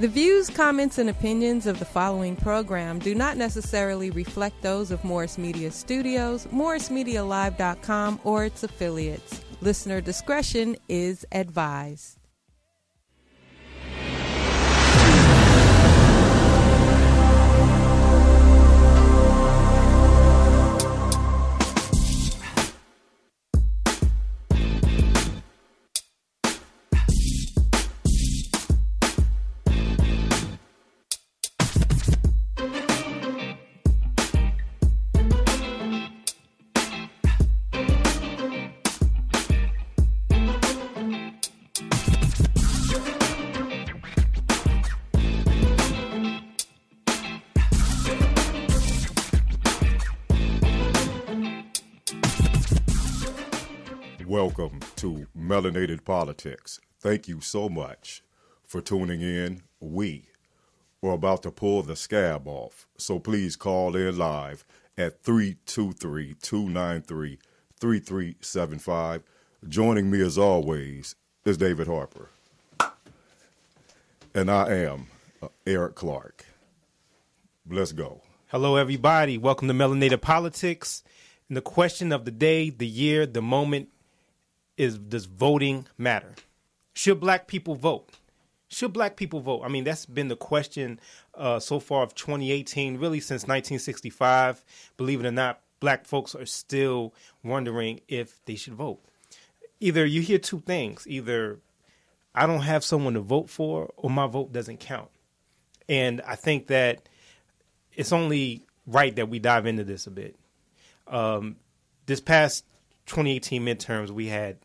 The views, comments, and opinions of the following program do not necessarily reflect those of Morris Media Studios, MorrisMediaLive.com, or its affiliates. Listener discretion is advised. Welcome to Melanated Politics. Thank you so much for tuning in. We are about to pull the scab off, so please call in live at 323-293-3375. Joining me as always is David Harper. And I am Eric Clark. Let's go. Hello, everybody. Welcome to Melanated Politics. And the question of the day, the year, the moment is, does voting matter? Should black people vote? Should black people vote? I mean, that's been the question so far of 2018, really since 1965. Believe it or not, black folks are still wondering if they should vote. Either you hear two things. Either I don't have someone to vote for or my vote doesn't count. And I think that it's only right that we dive into this a bit. This past 2018 midterms, we had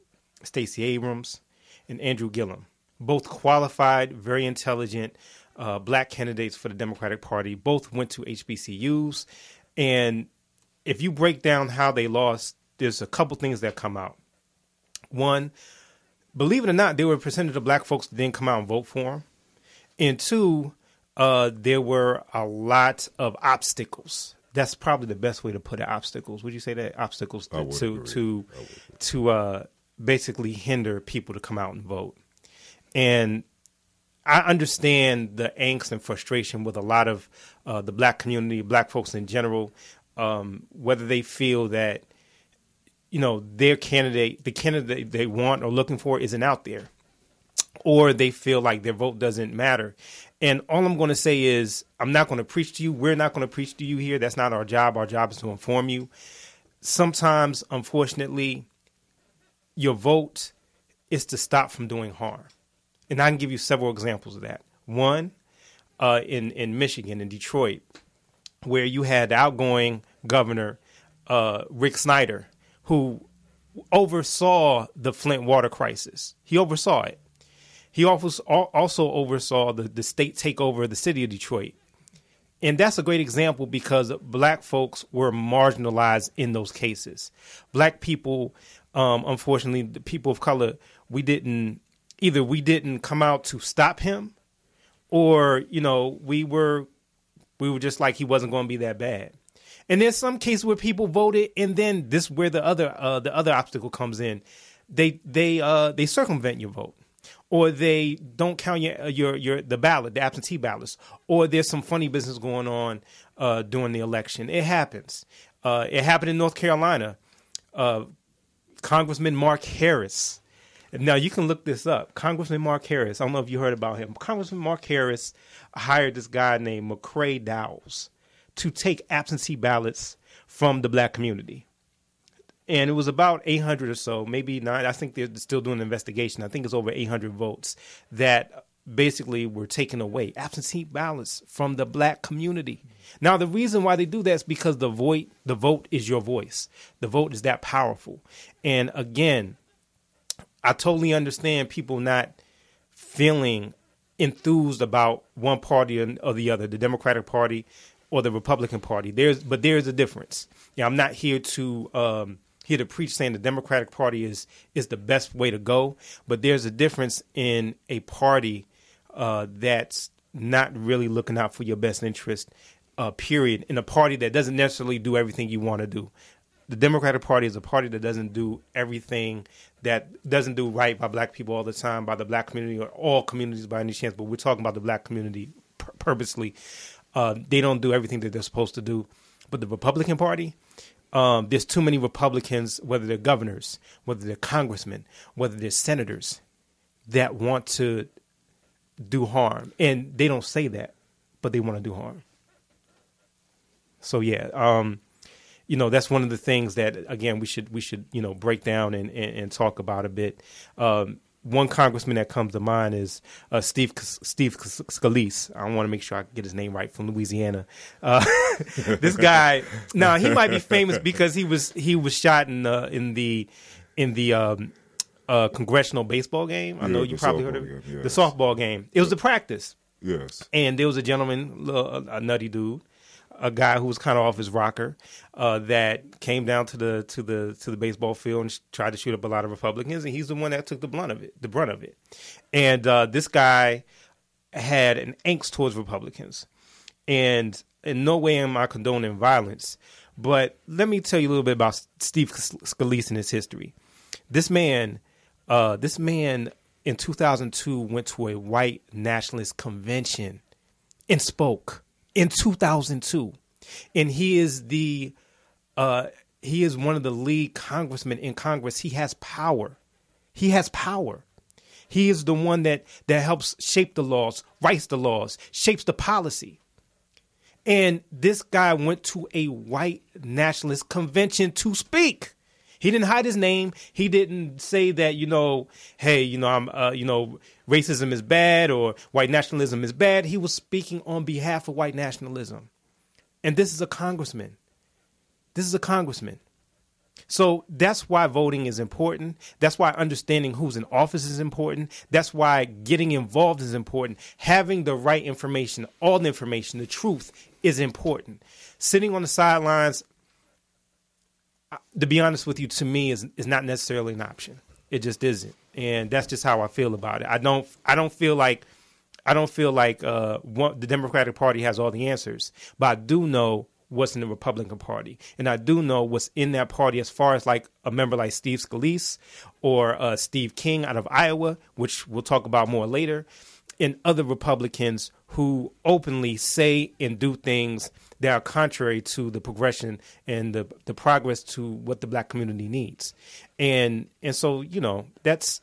Stacey Abrams and Andrew Gillum, both qualified, very intelligent black candidates for the Democratic Party. Both went to HBCUs. And if you break down how they lost, there's a couple things that come out. One, believe it or not, there were a percentage of black folks that didn't come out and vote for them. And two, there were a lot of obstacles. That's probably the best way to put it. Obstacles. Would you say that? Obstacles to basically hinder people to come out and vote. And I understand the angst and frustration with a lot of the black community, black folks in general, whether they feel that, you know, their candidate, the candidate they want or looking for isn't out there, or they feel like their vote doesn't matter. And all I'm going to say is I'm not going to preach to you. We're not going to preach to you here. That's not our job. Our job is to inform you. Sometimes, unfortunately, your vote is to stop from doing harm. And I can give you several examples of that. One, in Michigan, in Detroit, where you had the outgoing governor, Rick Snyder, who oversaw the Flint water crisis. He oversaw it. He also oversaw the state takeover of the city of Detroit. And that's a great example because black folks were marginalized in those cases. Black people, unfortunately, the people of color, we didn't come out to stop him, or, you know, we were just like he wasn't going to be that bad. And there's some cases where people voted, and then this is where the other obstacle comes in. They circumvent your vote. Or they don't count the ballot, the absentee ballots, or there's some funny business going on during the election. It happens. It happened in North Carolina. Congressman Mark Harris. Now, you can look this up. Congressman Mark Harris. I don't know if you heard about him. Congressman Mark Harris hired this guy named McCrae Dowles to take absentee ballots from the black community. And it was about 800 or so, maybe 9. I think they're still doing an investigation. I think it's over 800 votes that basically were taken away, absentee ballots from the black community. Now, the reason why they do that is because the vote is your voice. The vote is that powerful. And again, I totally understand people not feeling enthused about one party or the other, the Democratic Party or the Republican Party. But there's a difference. Yeah, I'm not here to preach saying the Democratic Party is the best way to go, but there's a difference in a party that's not really looking out for your best interest, period, in a party that doesn't necessarily do everything you want to do. the Democratic Party is a party that doesn't do everything, that doesn't do right by black people all the time, by the black community or all communities by any chance. But we're talking about the black community purposely. They don't do everything that they're supposed to do. But the Republican Party, there's too many Republicans, whether they're governors, whether they're congressmen, whether they're senators, that want to do harm. And they don't say that, but they want to do harm. So, yeah, that's one of the things that, again, we should break down and talk about a bit. One congressman that comes to mind is Steve Scalise. I want to make sure I get his name right, from Louisiana. This guy, now he might be famous because he was shot in the congressional baseball game. I know you probably heard of it. Yes. The softball game. It was the practice. Yes. And there was a gentleman, a nutty dude, a guy who was kind of off his rocker, that came down to the baseball field and tried to shoot up a lot of Republicans, and he's the one that took the brunt of it. And this guy had an angst towards Republicans, and in no way am I condoning violence, but let me tell you a little bit about Steve Scalise and his history. This man in 2002 went to a white nationalist convention and spoke. In 2002, and he is one of the lead congressmen in Congress. He has power. He is the one that helps shape the laws, writes the laws, shapes the policy. And this guy went to a white nationalist convention to speak. He didn't hide his name. He didn't say that, racism is bad or white nationalism is bad. He was speaking on behalf of white nationalism. And this is a congressman. So that's why voting is important. That's why understanding who's in office is important. That's why getting involved is important. Having the right information, all the information, the truth is important. Sitting on the sidelines, to be honest with you, to me is not necessarily an option. It just isn't, and that's just how I feel about it. I don't feel like the Democratic Party has all the answers, but I do know what's in the Republican Party, and I do know what's in that party as far as like a member like Steve Scalise or Steve King out of Iowa, which we'll talk about more later, and other Republicans who openly say and do things that are contrary to the progression and the progress to what the black community needs. And so, that's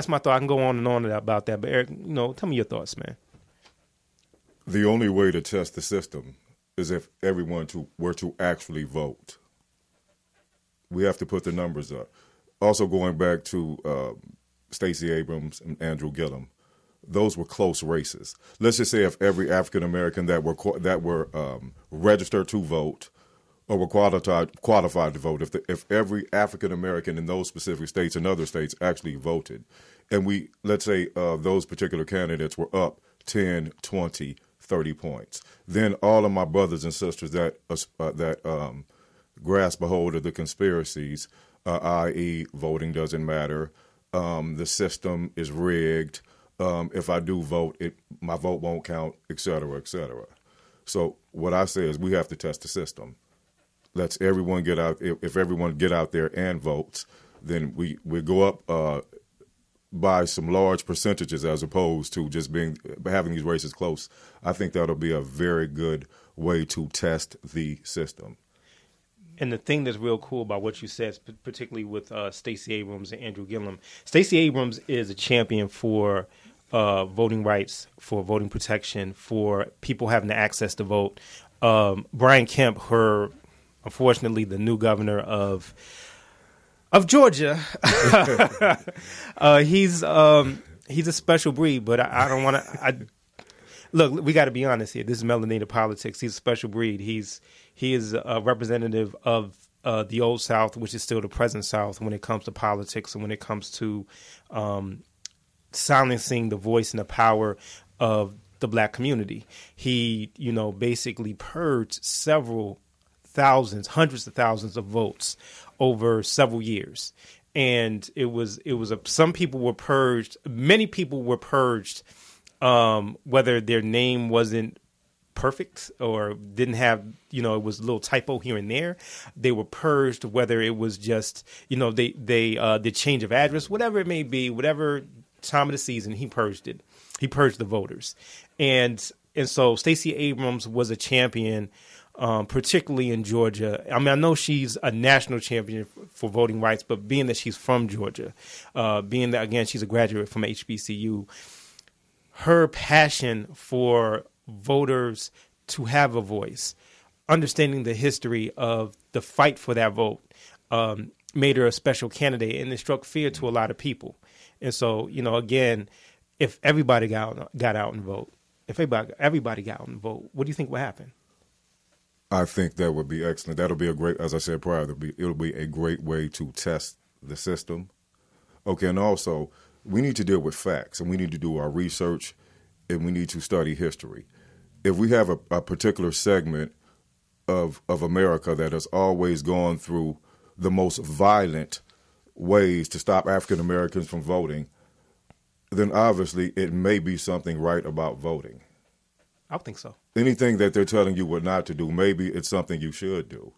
my thought. I can go on and on about that. But Eric, tell me your thoughts, man. The only way to test the system is if everyone were to actually vote. We have to put the numbers up. Also, going back to Stacey Abrams and Andrew Gillum, those were close races. Let's just say if every African American that were registered to vote or were qualified to vote, if every African American in those specific states and other states actually voted, and let's say those particular candidates were up 10, 20, 30 points, then all of my brothers and sisters that grasp a hold of the conspiracies, i.e. voting doesn't matter, the system is rigged, if I do vote, my vote won't count, et cetera, et cetera. So what I say is we have to test the system. Let's everyone get out. If everyone get out there and votes, then we go up by some large percentages as opposed to just having these races close. I think that'll be a very good way to test the system. And the thing that's real cool about what you said, particularly with Stacey Abrams and Andrew Gillum, Stacey Abrams is a champion for voting rights, for voting protection, for people having the access to vote. Brian Kemp, unfortunately, the new governor of Georgia, he's a special breed. But I don't want to. Look, we got to be honest here. This is melanated politics. He's a special breed. He is a representative of the old South, which is still the present South when it comes to politics and when it comes to silencing the voice and the power of the black community. He, basically purged several thousands, hundreds of thousands of votes over several years. And some people were purged. Many people were purged, whether their name wasn't perfect or didn't have, it was a little typo here and there. They were purged, whether it was just, they the change of address, whatever it may be, whatever time of the season, he purged it. He purged the voters. And so Stacey Abrams was a champion, particularly in Georgia. I mean, I know she's a national champion for voting rights, but being that she's from Georgia, being that, again, she's a graduate from HBCU, her passion for voters to have a voice, understanding the history of the fight for that vote, made her a special candidate, and it struck fear to a lot of people. And so, again, if everybody got out and vote, if everybody got out and vote, what do you think would happen? I think that would be excellent. That'll be a great, as I said prior, it'll be a great way to test the system. Okay, and also, we need to deal with facts, and we need to do our research, and we need to study history. If we have a particular segment of America that has always gone through the most violent ways to stop African Americans from voting, then obviously it may be something right about voting. I would think so. Anything that they're telling you what not to do, maybe it's something you should do.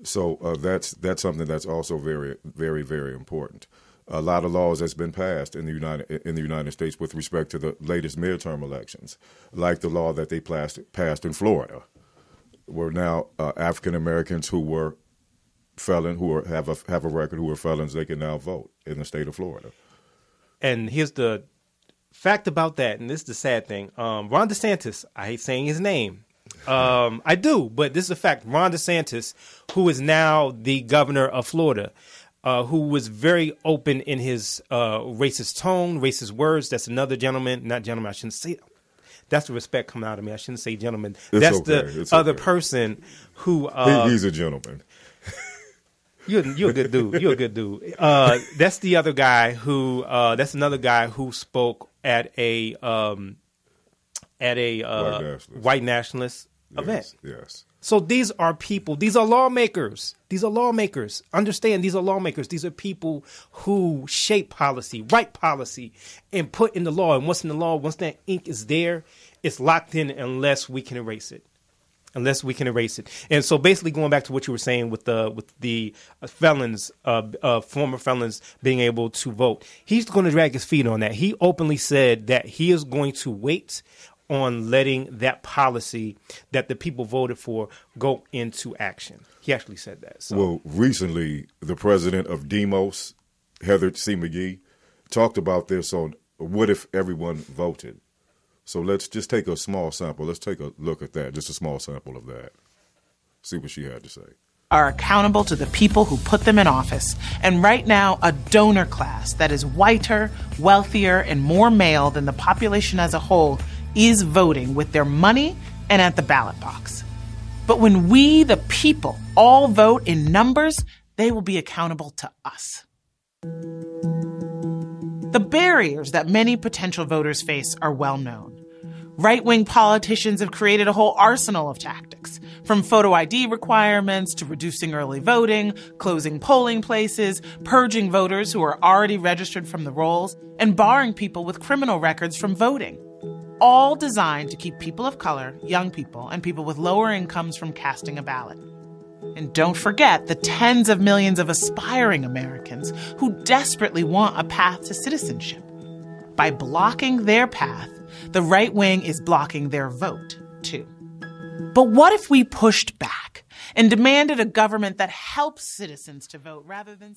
So that's something that's also very, very, very important. A lot of laws that's been passed in the United States with respect to the latest midterm elections, like the law that they passed in Florida, where now African Americans who were have a record, who are felons, they can now vote in the state of Florida. And here's the fact about that, and this is the sad thing. Ron DeSantis, I hate saying his name. I do, but this is a fact. Ron DeSantis, who is now the governor of Florida, who was very open in his racist tone, racist words. That's another gentleman. Not gentleman, I shouldn't say. That's the respect coming out of me. I shouldn't say gentleman. That's okay. The other person who... he's a gentleman. You're a good dude. You're a good dude. That's the other guy who. That's another guy who spoke at a white nationalist event. Yes. So these are people. These are lawmakers. These are lawmakers. Understand? These are lawmakers. These are people who shape policy, write policy, and put in the law. And what's in the law? Once that ink is there, it's locked in unless we can erase it. And so basically going back to what you were saying with the felons, former felons being able to vote, he's going to drag his feet on that. He openly said that he is going to wait on letting that policy that the people voted for go into action. He actually said that. So. Well, recently, the president of Demos, Heather C. McGee, talked about this on What If Everyone Voted? So let's just take a small sample. Let's take a look at that, just a small sample of that. See what she had to say. Are accountable to the people who put them in office. And right now, a donor class that is whiter, wealthier, and more male than the population as a whole is voting with their money and at the ballot box. But when we, the people, all vote in numbers, they will be accountable to us. The barriers that many potential voters face are well known. Right-wing politicians have created a whole arsenal of tactics, from photo ID requirements to reducing early voting, closing polling places, purging voters who are already registered from the rolls, and barring people with criminal records from voting. All designed to keep people of color, young people, and people with lower incomes from casting a ballot. And don't forget the tens of millions of aspiring Americans who desperately want a path to citizenship. By blocking their path, the right wing is blocking their vote, too. But what if we pushed back and demanded a government that helps citizens to vote rather than...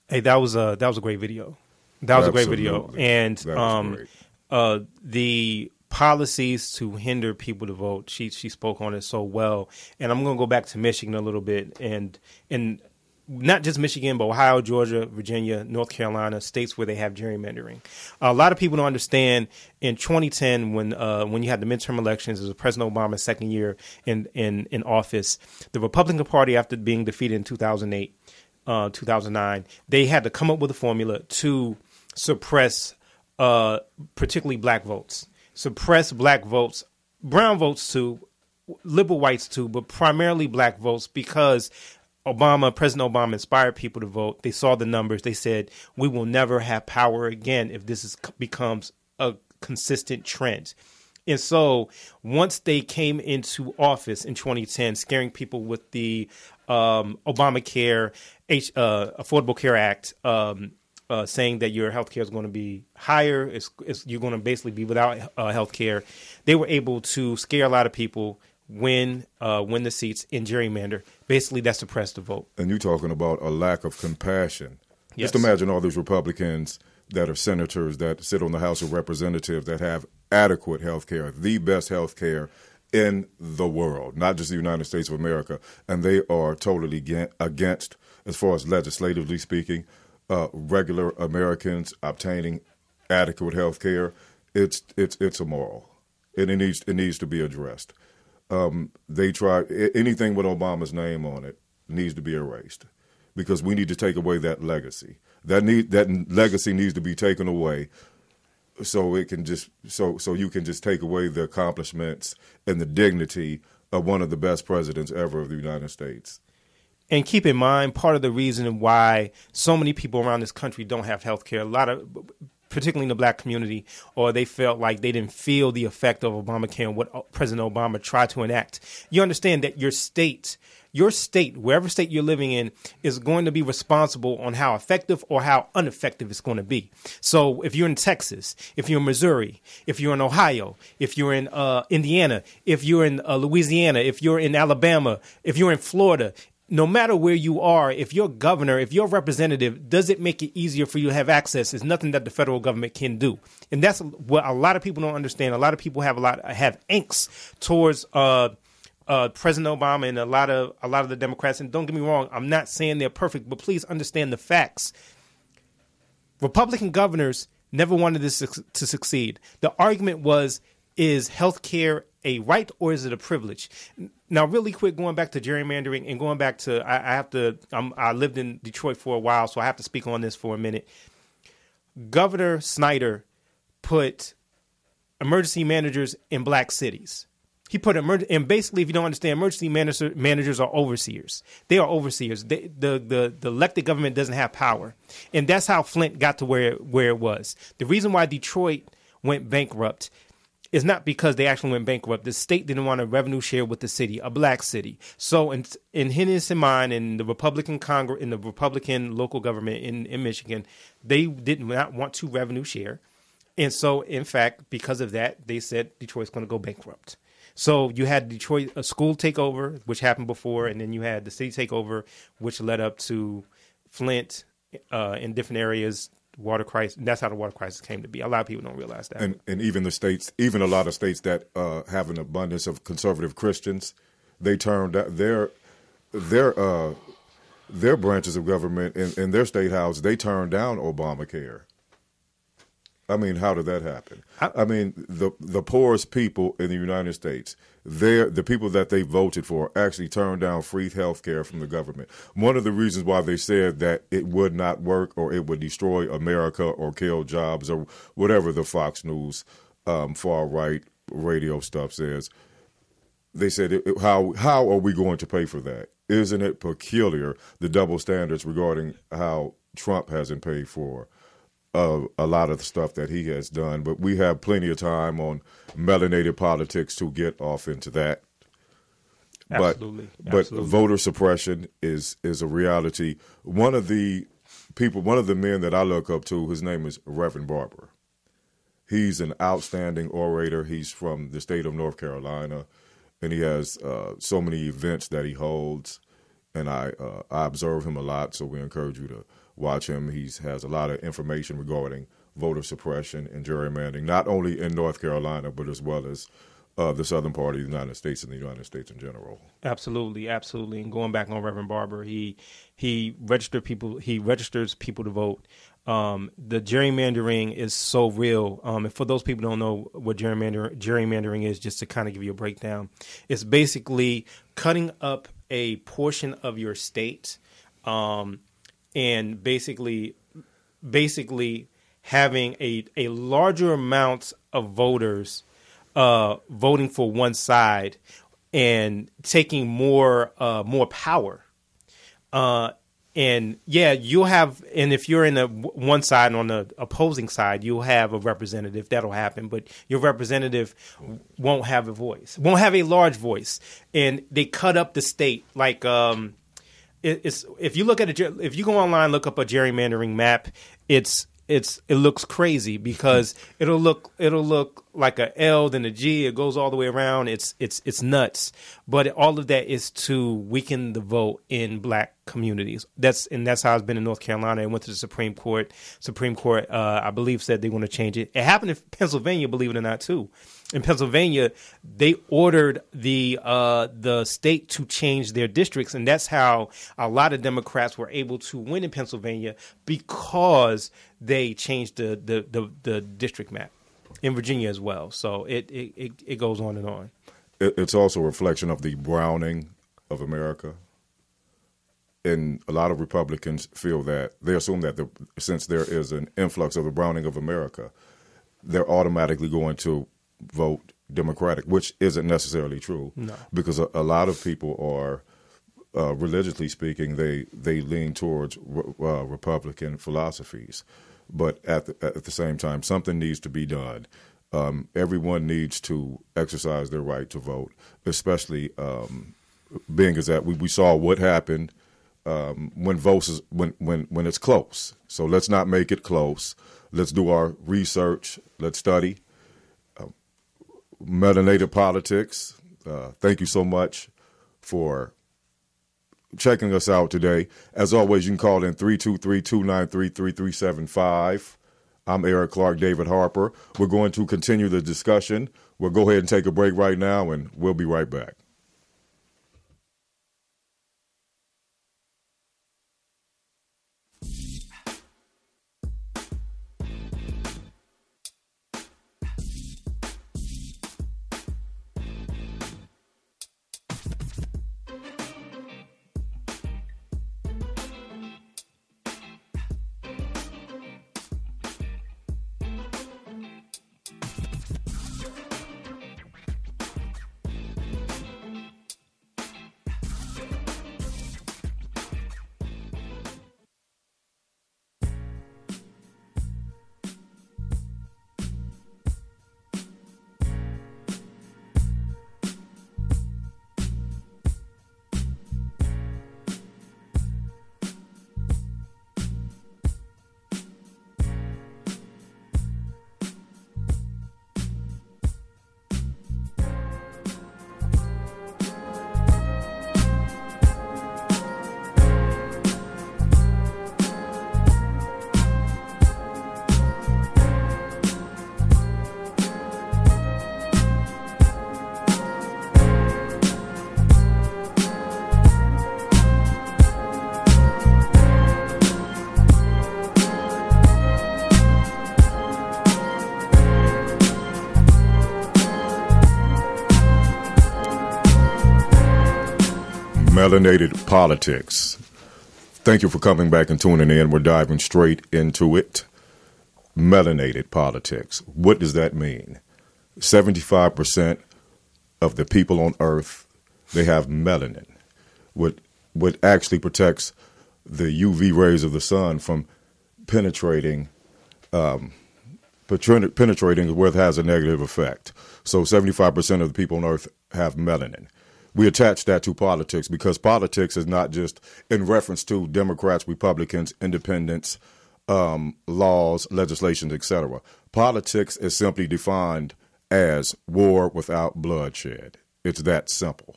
Hey, that was a great video. That was Absolutely. A great video. And great. The policies to hinder people to vote, she spoke on it so well. And I'm going to go back to Michigan a little bit, and not just Michigan, but Ohio, Georgia, Virginia, North Carolina, states where they have gerrymandering. A lot of people don't understand. In 2010, when you had the midterm elections, it was President Obama's second year in office. The Republican Party, after being defeated in 2008, 2009, they had to come up with a formula to suppress particularly black votes, suppress black votes, brown votes too, liberal whites too, but primarily black votes, because President Obama inspired people to vote. They saw the numbers. They said, we will never have power again if this becomes a consistent trend. And so once they came into office in 2010, scaring people with the Obamacare, Affordable Care Act, saying that your health care is going to be higher, you're going to basically be without health care, they were able to scare a lot of people, win the seats in gerrymander. Basically, that suppressed the vote. And you're talking about a lack of compassion. Yes. Just imagine all these Republicans that are senators that sit on the House of Representatives that have adequate health care, the best health care in the world, not just the United States of America. And they are totally against, as far as legislatively speaking, regular Americans obtaining adequate health care. It's immoral. And it needs to be addressed. They try anything with Obama's name on it needs to be erased, because we need to take away that legacy. That legacy needs to be taken away, so it can just so you can just take away the accomplishments and the dignity of one of the best presidents ever of the United States. And keep in mind, part of the reason why so many people around this country don't have health care, particularly in the black community, or they felt like they didn't feel the effect of Obamacare and what President Obama tried to enact. You understand that your state, wherever state you're living in, is going to be responsible on how effective or how ineffective it's going to be. So if you're in Texas, if you're in Missouri, if you're in Ohio, if you're in Indiana, if you're in Louisiana, if you're in Alabama, if you're in Florida, no matter where you are, if your governor, if your representative, does it make it easier for you to have access? It's nothing that the federal government can do. And that's what a lot of people don't understand. A lot of people have angst towards President Obama and a lot of the Democrats. And don't get me wrong, I'm not saying they're perfect, but please understand the facts. Republican governors never wanted this to succeed. The argument was, is health care a right or is it a privilege? Now, really quick, going back to gerrymandering and going back to, I lived in Detroit for a while, so I have to speak on this for a minute. Governor Snyder put emergency managers in black cities. He put and basically, if you don't understand, emergency managers are overseers. They are overseers. The elected government doesn't have power, and that's how Flint got to where it was. The reason why Detroit went bankrupt is not because they actually went bankrupt. The state didn't want a revenue share with the city, a black city. So in his mind, in the Republican Congress, in the Republican local government in Michigan, they did not want to revenue share. And so, in fact, because of that, they said Detroit's going to go bankrupt. So you had Detroit, a school takeover, which happened before, and then you had the city takeover, which led up to Flint in different areas, water crisis. That's how the water crisis came to be. A lot of people don't realize that. And even the states, even a lot of states that have an abundance of conservative Christians, they turned their branches of government in their state house, they turned down Obamacare. I mean, how did that happen? I mean, the poorest people in the United States, the people that they voted for actually turned down free health care from the government. One of the reasons why they said that it would not work or it would destroy America or kill jobs or whatever the Fox News far-right radio stuff says, they said, how are we going to pay for that? Isn't it peculiar, the double standards regarding how Trump hasn't paid for a lot of the stuff that he has done? But we have plenty of time on Melanated Politics to get off into that. Absolutely. But voter suppression is a reality. One of the men that I look up to, his name is Reverend Barber. He's an outstanding orator. He's from the state of North Carolina, and he has so many events that he holds. And I observe him a lot, so we encourage you to watch him. He has a lot of information regarding voter suppression and gerrymandering, not only in North Carolina, but as well as the southern part of the United States and the United States in general. Absolutely, absolutely. And going back on Reverend Barber, he registers people to vote. The gerrymandering is so real. And for those people who don't know what gerrymandering is, just to kind of give you a breakdown, it's basically cutting up a portion of your state, and basically having a larger amount of voters voting for one side and taking more power. And yeah, you'll have, and if you're in the one side and on the opposing side, you'll have a representative. That'll happen, but your representative won't have a voice, won't have a large voice, and they cut up the state like. It's if you look at if you go online, look up a gerrymandering map, it looks crazy because it'll look like a L then a G. It goes all the way around. It's nuts. But all of that is to weaken the vote in black communities. That's how it's been in North Carolina. It went to the Supreme Court. Supreme Court, I believe, said they want to change it. It happened in Pennsylvania, believe it or not, too. In Pennsylvania, they ordered the state to change their districts, and that's how a lot of Democrats were able to win in Pennsylvania because they changed the district map. In Virginia as well. So it goes on and on. It's also a reflection of the browning of America. And a lot of Republicans feel that they assume that since there is an influx of the browning of America, they're automatically going to vote Democratic, which isn't necessarily true. No. Because a lot of people are, religiously speaking, they lean towards Republican philosophies. But at the same time, something needs to be done. Everyone needs to exercise their right to vote, especially being as that we saw what happened when votes when it's close. So let's not make it close. Let's do our research. Let's study. Melanated politics. Thank you so much for checking us out today. As always, you can call in 323-293-3375. I'm Eric Clark, David Harper. We're going to continue the discussion. We'll go ahead and take a break right now, and we'll be right back. Melanated politics. Thank you for coming back and tuning in. We're diving straight into it. Melanated politics. What does that mean? 75% of the people on Earth, they have melanin. What actually protects the UV rays of the sun from penetrating where it has a negative effect. So 75% of the people on Earth have melanin. We attach that to politics because politics is not just in reference to Democrats, Republicans, independents, laws, legislations, etc. Politics is simply defined as war without bloodshed. It's that simple.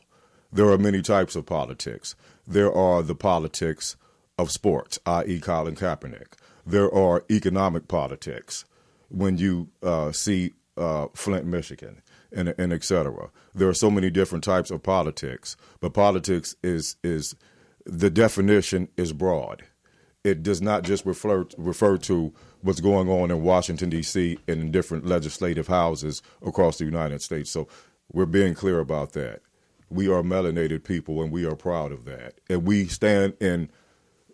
There are many types of politics. There are the politics of sports, i.e. Colin Kaepernick. There are economic politics when you see Flint, Michigan, and et cetera. There are so many different types of politics, but politics is the definition is broad. It does not just refer to what's going on in Washington, D.C. and in different legislative houses across the United States. So we're being clear about that. We are melanated people, and we are proud of that. And we stand in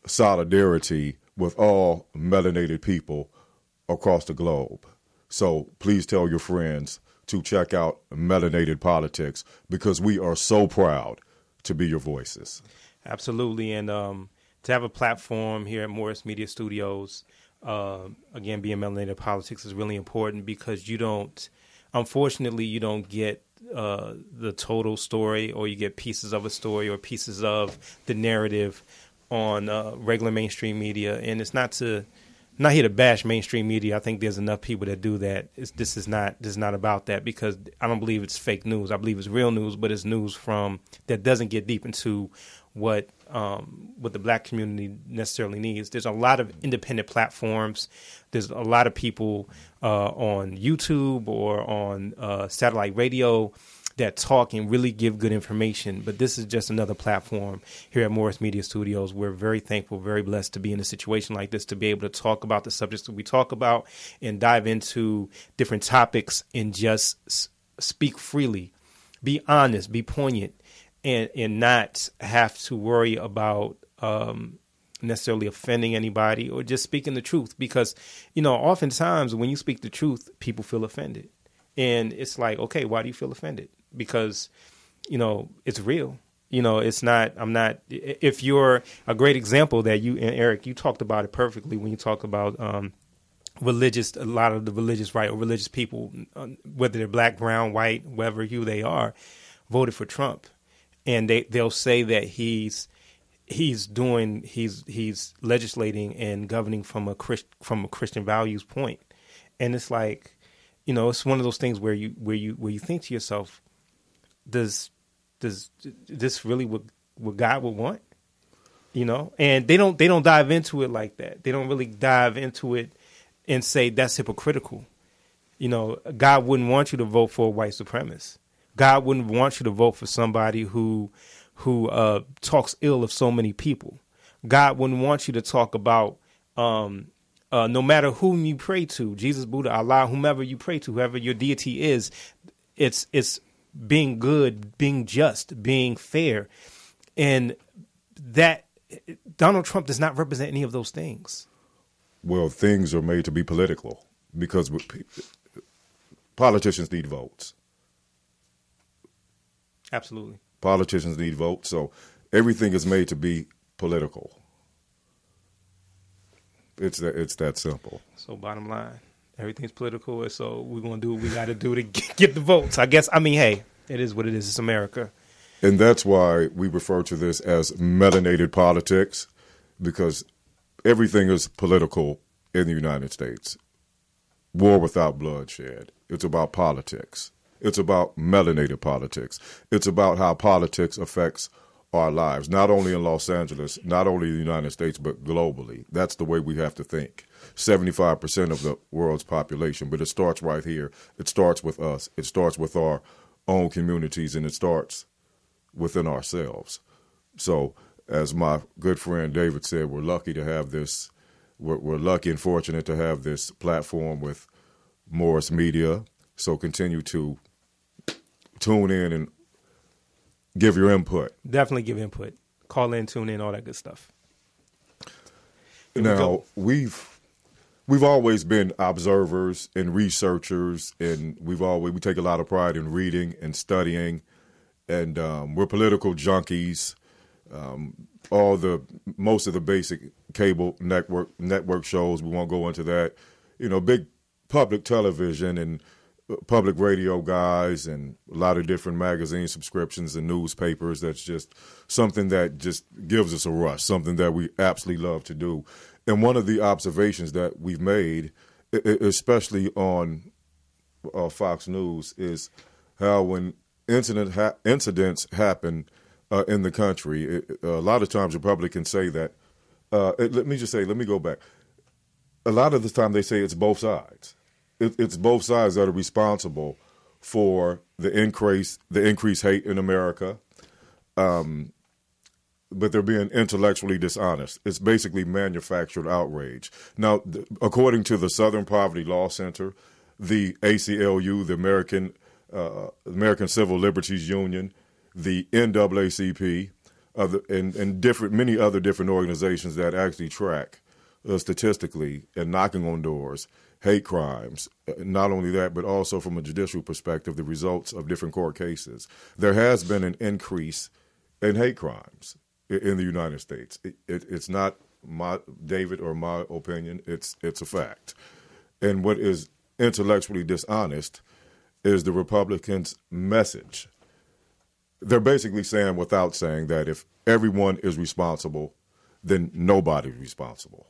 solidarity with all melanated people across the globe. So please tell your friends to check out Melanated Politics because we are so proud to be your voices. Absolutely. And to have a platform here at Morris Media Studios, again, being Melanated Politics is really important because unfortunately, you don't get the total story, or you get pieces of a story or pieces of the narrative on regular mainstream media. And it's not here to bash mainstream media. I think there's enough people that do that. This is not about that, because I don't believe it's fake news. I believe it's real news, but it's news that doesn't get deep into what the black community necessarily needs. There's a lot of independent platforms. There's a lot of people on YouTube or on satellite radio that talk and really give good information. But this is just another platform here at Morris Media Studios. We're very thankful, very blessed to be in a situation like this, to be able to talk about the subjects that we talk about and dive into different topics and just speak freely, be honest, be poignant, and not have to worry about necessarily offending anybody or just speaking the truth. Because, oftentimes when you speak the truth, people feel offended. And it's like, okay, why do you feel offended? Because, it's real. If you're a great example that you and Eric, you talked about it perfectly when you talk about a lot of the religious right or religious people, whether they're black, brown, white, whatever hue they are, voted for Trump. And they'll say that he's legislating and governing from a Christian values point. And it's like, it's one of those things where you think to yourself, does this really what God would want? And they don't dive into it like that. They don't really dive into it and say that's hypocritical. God wouldn't want you to vote for a white supremacist. God wouldn't want you to vote for somebody who talks ill of so many people. God wouldn't want you to talk about no matter whom you pray to, Jesus, Buddha, Allah, whomever you pray to, whoever your deity is, it's being good, being just, being fair. And that Donald Trump does not represent any of those things. Well, things are made to be political because politicians need votes. Absolutely. Politicians need votes, so everything is made to be political. It's that simple. So bottom line, everything's political, so we're going to do what we got to do to get the votes. Hey, it is what it is. It's America. And that's why we refer to this as melanated politics, because everything is political in the United States. War without bloodshed. It's about politics. It's about melanated politics. It's about how politics affects our lives, not only in Los Angeles, not only in the United States, but globally. That's the way we have to think. 75% of the world's population, but it starts right here. It starts with us. It starts with our own communities, and it starts within ourselves. So, as my good friend David said, we're lucky to have this. We're lucky and fortunate to have this platform with Morris Media. So continue to tune in and give your input. Definitely give input. Call in, tune in, all that good stuff. Now, we've always been observers and researchers, and we take a lot of pride in reading and studying, and we're political junkies. Most of the basic cable network shows, we won't go into that. Big public television and public radio guys, and a lot of different magazine subscriptions and newspapers. That's just something that just gives us a rush, something that we absolutely love to do. And one of the observations that we've made, especially on Fox News, is how when incidents happen in the country, a lot of times Republicans say that, let me go back. A lot of the time they say it's both sides. It's both sides that are responsible for the increased hate in America, but they're being intellectually dishonest. It's basically manufactured outrage. Now, according to the Southern Poverty Law Center, the ACLU, the American Civil Liberties Union, the NAACP, and many other different organizations that actually track statistically and knocking on doors hate crimes. Not only that, but also from a judicial perspective, the results of different court cases. There has been an increase in hate crimes. in the United States. It's not David or my opinion. It's a fact. And what is intellectually dishonest is the Republicans' message. They're basically saying, without saying, that if everyone is responsible, then nobody's responsible.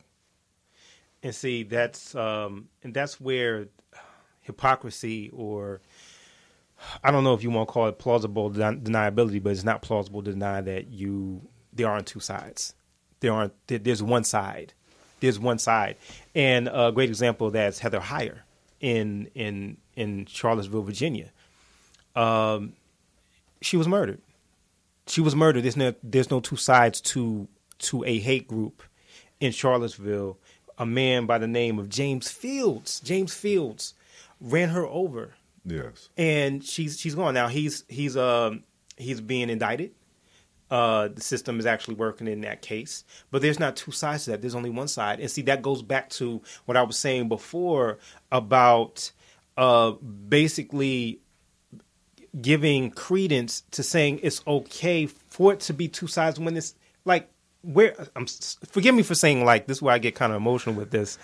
And see, that's where hypocrisy, or I don't know if you want to call it plausible deniability, but it's not plausible to deny that there aren't two sides. There's one side. There's one side. And a great example of that is Heather Heyer in Charlottesville, Virginia. She was murdered. She was murdered. There's no two sides to a hate group in Charlottesville. A man by the name of James Fields ran her over. Yes. And she's gone. Now he's being indicted. The system is actually working in that case. But there's not two sides to that. There's only one side. And see, that goes back to what I was saying before about basically giving credence to saying it's okay for it to be two sides when it's like, forgive me for saying like this is where I get kind of emotional with this,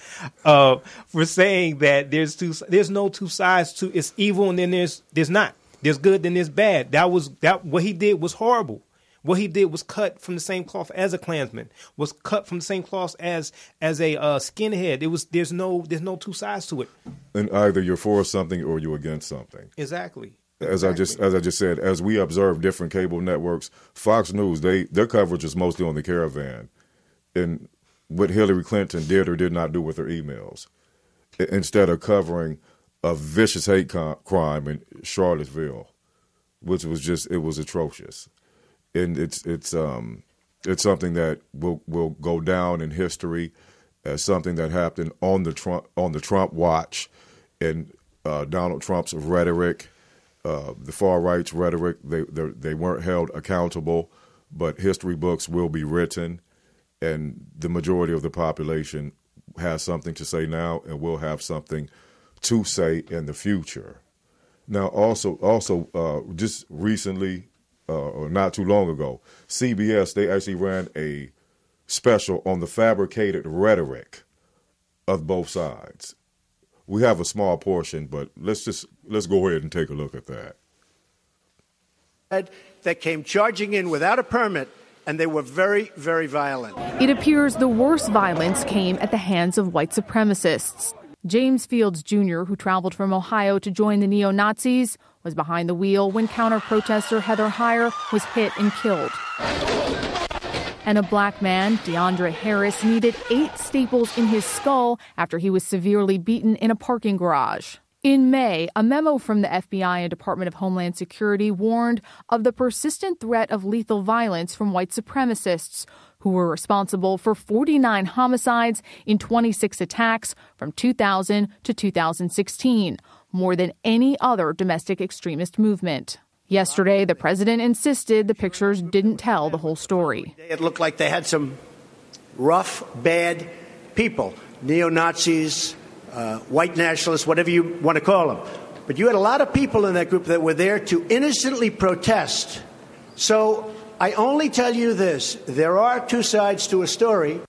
for saying that there's no two sides to it's evil and then there's not. There's good, then there's bad. What he did was horrible. What he did was cut from the same cloth as a Klansman, was cut from the same cloth as a skinhead. There's no two sides to it. And either you're for something or you're against something. Exactly. As I just said, as we observe different cable networks, Fox News, their coverage is mostly on the caravan, and what Hillary Clinton did or did not do with her emails, instead of covering a vicious hate crime in Charlottesville, which was atrocious, and it's something that will go down in history as something that happened on the Trump watch, and Donald Trump's rhetoric. The far right's rhetoric, they weren't held accountable, but history books will be written, and the majority of the population has something to say now and will have something to say in the future. Now, also, just recently, or not too long ago, CBS, they actually ran a special on the fabricated rhetoric of both sides. We have a small portion, but let's go ahead and take a look at that. That came charging in without a permit, and they were very, very violent. It appears the worst violence came at the hands of white supremacists. James Fields Jr., who traveled from Ohio to join the neo-Nazis, was behind the wheel when counter-protester Heather Heyer was hit and killed. And a black man, DeAndre Harris, needed 8 staples in his skull after he was severely beaten in a parking garage. In May, a memo from the FBI and Department of Homeland Security warned of the persistent threat of lethal violence from white supremacists, who were responsible for 49 homicides in 26 attacks from 2000 to 2016, more than any other domestic extremist movement. Yesterday, the president insisted the pictures didn't tell the whole story. It looked like they had some rough, bad people, neo-Nazis, white nationalists, whatever you want to call them. But you had a lot of people in that group that were there to innocently protest. So I only tell you this. There are two sides to a story.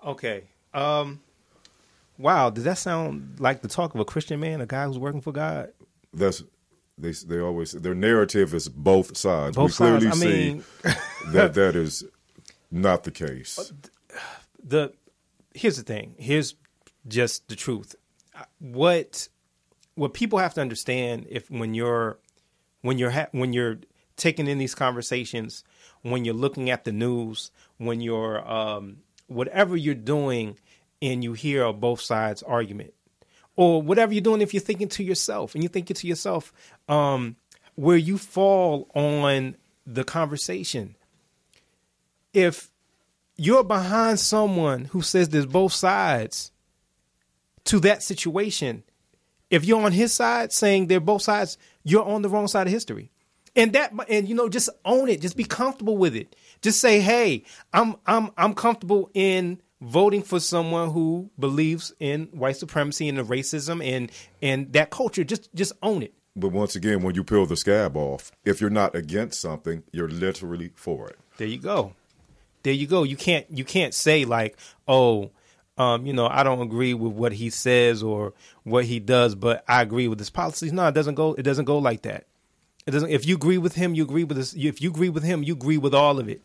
Okay. Wow. Does that sound like the talk of a Christian man, a guy who's working for God? They always, their narrative is both sides. Both we clearly sides. see that is not the case. Here's the thing. Here's just the truth. What people have to understand when you're taking in these conversations, when you're looking at the news, when you're whatever you're doing, and you hear a both sides argument, or whatever you're doing, if you're thinking to yourself and you're thinking to yourself, where you fall on the conversation. If you're behind someone who says there's both sides to that situation, if you're on his side saying they're both sides, you're on the wrong side of history. And just own it. Just be comfortable with it. Just say, hey, I'm comfortable in voting for someone who believes in white supremacy and the racism and that culture. Just own it. But once again, when you peel the scab off, if you're not against something, you're literally for it. There you go. There you go. You can't say like, oh, I don't agree with what he says or what he does, but I agree with his policies. No, it doesn't go. It doesn't go like that. It doesn't. If you agree with him, you agree with this. If you agree with him, you agree with all of it.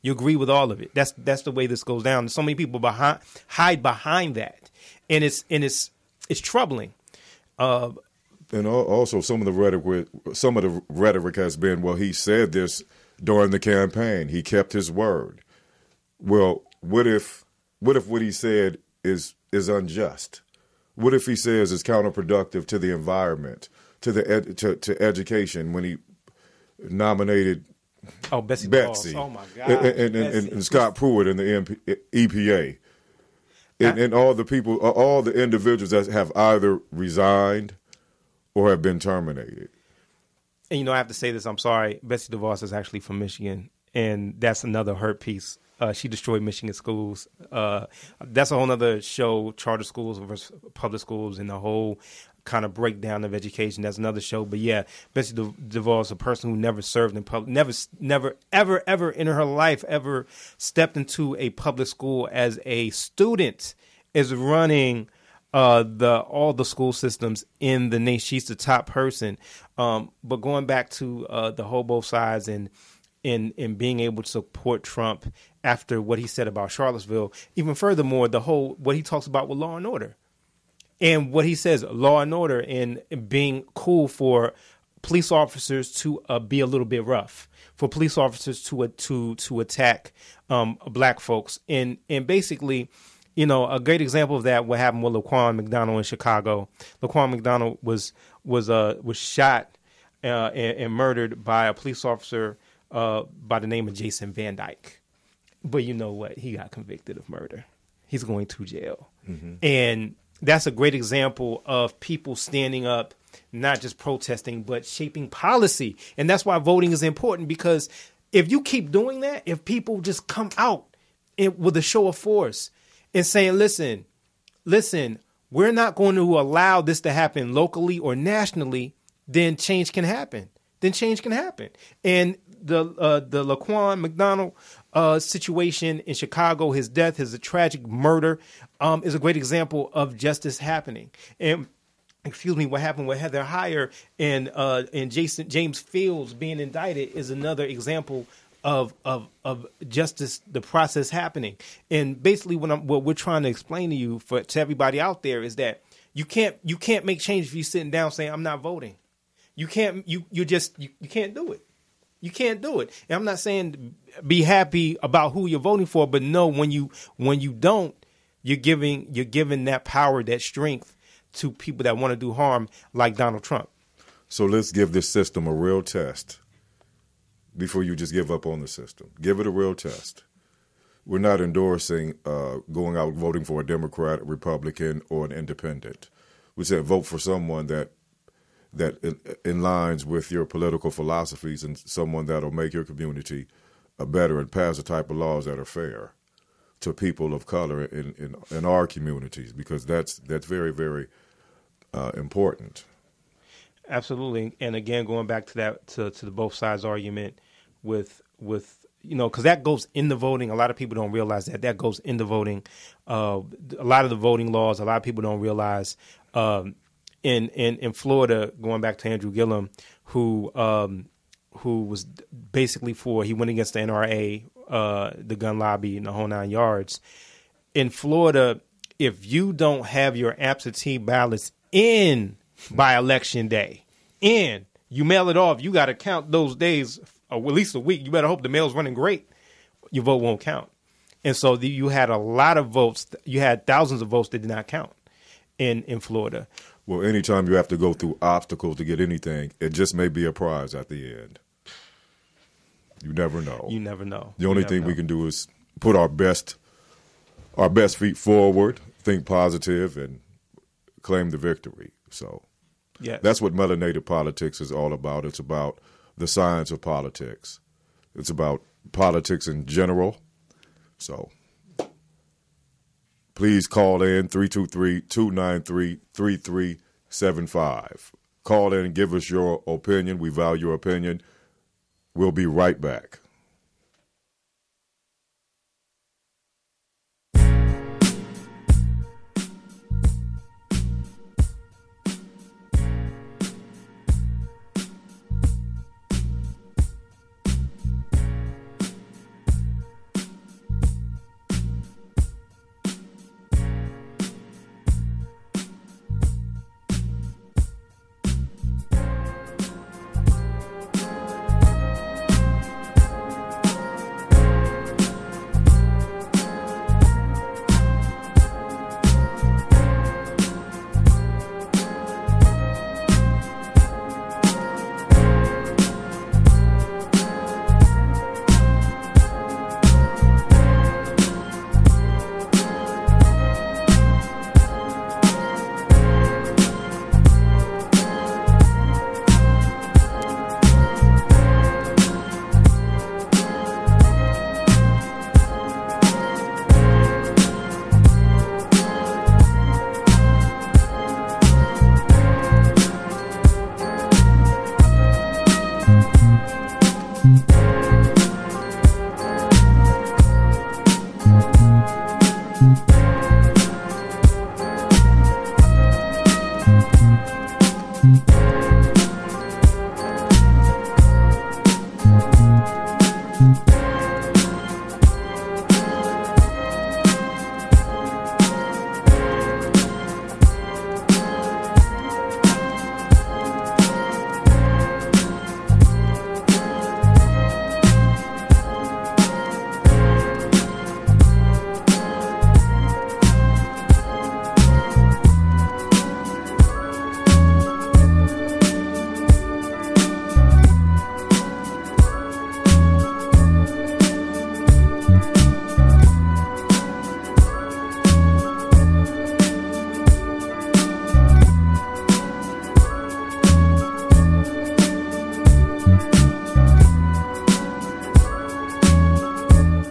You agree with all of it. That's the way this goes down. So many people hide behind that, and it's troubling. And also, some of the rhetoric has been, well, he said this during the campaign. He kept his word. Well, what if what he said is unjust? What if he says it's counterproductive to the environment, to education when he nominated Betsy. Oh my God, and Scott Pruitt and the EPA, and all the people, all the individuals that have either resigned or have been terminated. And I have to say this. I'm sorry, Betsy DeVos is actually from Michigan, and that's another hurt piece. She destroyed Michigan schools. That's a whole other show, charter schools versus public schools, and the whole kind of breakdown of education. That's another show. But yeah, Betsy DeVos, a person who never served in public, never, ever in her life ever stepped into a public school as a student, is running all the school systems in the nation. She's the top person. But going back to the whole both sides and being able to support Trump after what he said about Charlottesville, even furthermore, what he talks about with law and order. And what he says, law and order, and being cool for police officers to be a little bit rough, for police officers to attack black folks, and basically, a great example of that, what happened with Laquan McDonald in Chicago. Laquan McDonald was shot and murdered by a police officer by the name of Jason Van Dyke. But you know what? He got convicted of murder. He's going to jail, and that's a great example of people standing up, not just protesting, but shaping policy. And that's why voting is important, because if you keep doing that, if people just come out with a show of force and saying, listen, we're not going to allow this to happen locally or nationally, then change can happen. And the Laquan McDonald situation in Chicago, his death, his tragic murder, is a great example of justice happening. And what happened with Heather Heyer and James Fields being indicted is another example of justice, the process happening. And basically, what we're trying to explain to you, to everybody out there, is that you can't make change if you're sitting down saying I'm not voting. You can't do it. You can't do it. And I'm not saying be happy about who you're voting for, but no, when you don't, you're giving that power, that strength to people that want to do harm, like Donald Trump. So let's give this system a real test before you just give up on the system. Give it a real test. We're not endorsing going out voting for a Democrat, a Republican, or an independent. We said vote for someone that in lines with your political philosophies, and someone that'll make your community better and pass the type of laws that are fair to people of color in our communities, because that's very, very important. Absolutely. And again, going back to that, to the both sides argument with because that goes in the voting. A lot of people don't realize that goes in the voting. A lot of the voting laws, a lot of people don't realize. In Florida, going back to Andrew Gillum, who was basically he went against the NRA, the gun lobby, and the whole 9 yards. In Florida, if you don't have your absentee ballots in by election day, you mail it off, you got to count those days, or at least a week. You better hope the mail's running great. Your vote won't count. And so you had a lot of votes. You had thousands of votes that did not count in Florida. Well, anytime you have to go through obstacles to get anything, it just may be a prize at the end. You never know. You never know. The only thing we can do is put our best feet forward, think positive, and claim the victory. So that's what Melanated Politics is all about. It's about the science of politics. It's about politics in general. So please call in 323-293-3375. Call in and give us your opinion. We value your opinion. We'll be right back.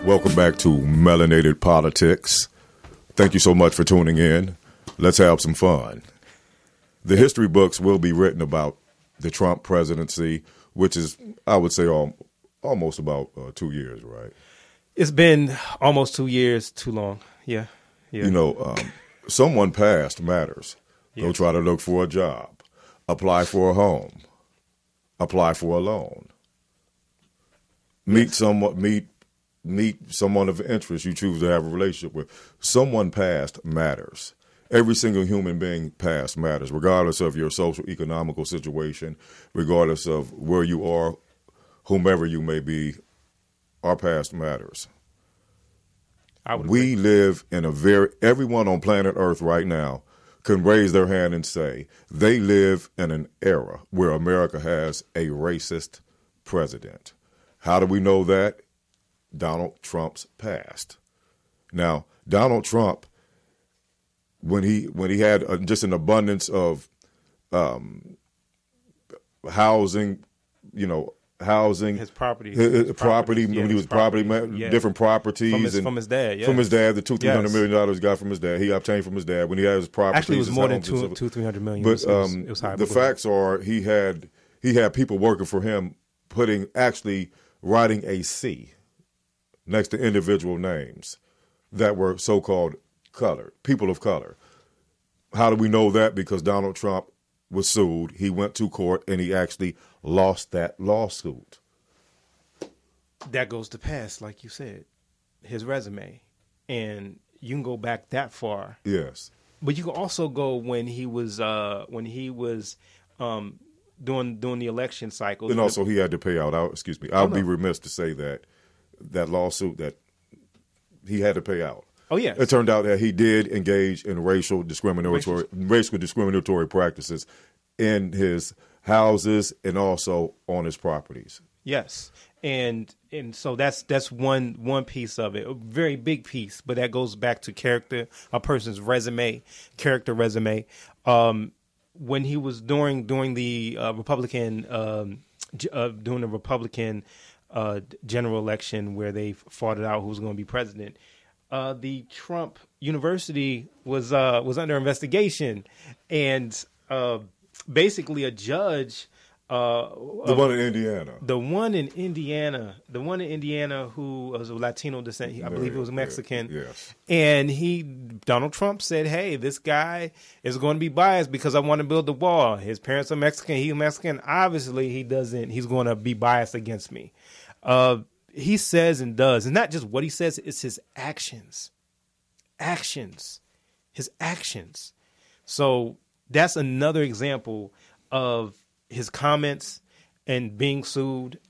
Welcome back to Melanated Politics. Thank you so much for tuning in. Let's have some fun. The history books will be written about the Trump presidency, which is, I would say, almost about 2 years, right? It's been almost 2 years, too long. Yeah. You know, someone past matters. Yeah. Go try to look for a job, apply for a home, apply for a loan, meet someone of interest you choose to have a relationship with. Someone past matters. Every single human being past matters, regardless of your social, economical situation, regardless of where you are, whomever you may be, our past matters. We live in everyone on planet Earth right now can raise their hand and say they live in an era where America has a racist president. How do we know that? Donald Trump's past. Now, Donald Trump, when he had just an abundance of housing, his property, when he was different properties from his dad, from his dad, the $200-300 million he got from his dad, he obtained from his dad when he had his properties. Actually, it was more than $200-300 million. But it was high. The facts are, he had people working for him, writing a C next to individual names that were so-called colored, people of color. How do we know that? Because Donald Trump was sued. He went to court and he actually lost that lawsuit. That goes to past, like you said, his resume. And you can go back that far. Yes. But you can also go when he was doing the election cycle. And also he had to pay out. I'll be remiss to say that lawsuit that he had to pay out. Oh, yeah. It turned out that he did engage in racial discriminatory practices in his houses and also on his properties. Yes. And so that's one piece of it, a very big piece, but that goes back to character, a person's character resume. When he was during the Republican general election where they fought it out who was going to be president, the Trump University was under investigation, and basically a judge. The one in Indiana. The one in Indiana who was of Latino descent. I believe he was Mexican. Yes. And Donald Trump said, hey, this guy is going to be biased because I want to build the wall. His parents are Mexican. He's Mexican. Obviously, he doesn't. He's going to be biased against me. He says and does. And not just what he says, it's his actions. His actions. So that's another example of his comments and being sued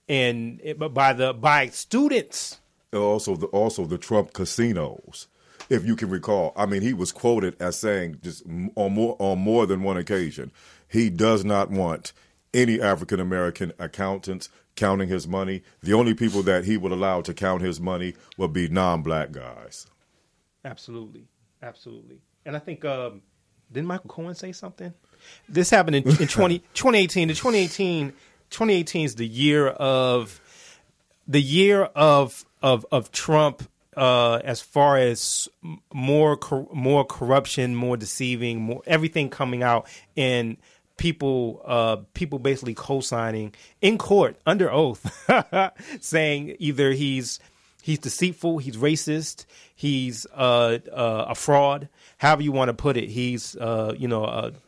and by students. Also the Trump casinos, if you can recall. I mean, he was quoted as saying just on more than one occasion, he does not want any African American accountants counting his money. The only people that he would allow to count his money would be non-black guys. Absolutely. And I think didn't Michael Cohen say something? This happened in 2018. 2018 is the year of Trump as far as more corruption, more deceiving, more everything coming out, and people basically co-signing in court under oath, saying either he's deceitful, he's racist, he's a fraud, however you want to put it. He's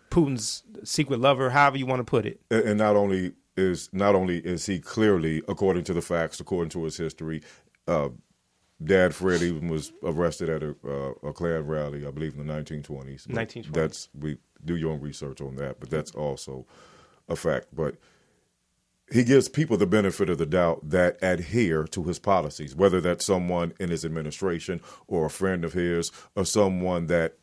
Putin's secret lover, however you want to put it. And not only is he clearly, according to the facts, according to his history, Dad Fred even was arrested at a Klan rally, I believe, in the 1920s. 1920s. We do your own research on that, but that's also a fact. But he gives people the benefit of the doubt that adhere to his policies, whether that's someone in his administration or a friend of his or someone that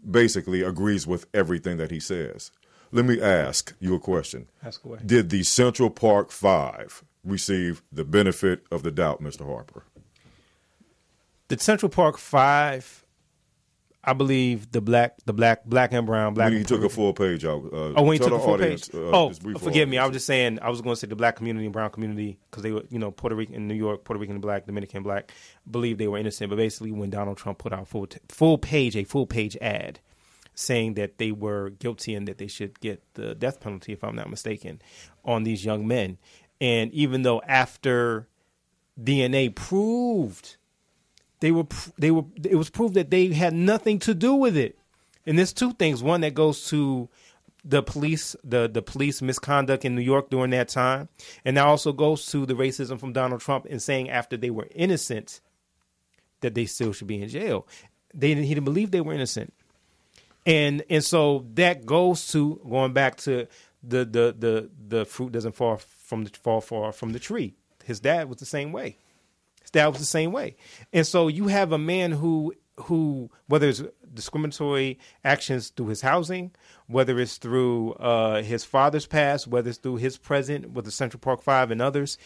basically agrees with everything that he says. Let me ask you a question. Ask away. Did the Central Park Five receive the benefit of the doubt, Mr. Harper? The Central Park Five, I believe the black and brown. He took a full page out. When he took a full page. Forgive me. I was audience. just saying. I was going to say the black community and brown community because they were, Puerto Rican in New York, Puerto Rican black, Dominican black, believe they were innocent. But basically, when Donald Trump put out a full page ad saying that they were guilty and that they should get the death penalty, if I'm not mistaken, on these young men, and even though after DNA proved. It was proved that they had nothing to do with it. And there's two things. One that goes to the police, the police misconduct in New York during that time. And that also goes to the racism from Donald Trump in saying after they were innocent that they still should be in jail. He didn't believe they were innocent. And so that goes to going back to the fruit doesn't fall far from the tree. His dad was the same way. And so you have a man who whether it's discriminatory actions through his housing, whether it's through his father's past, whether it's through his present with the Central Park Five and others,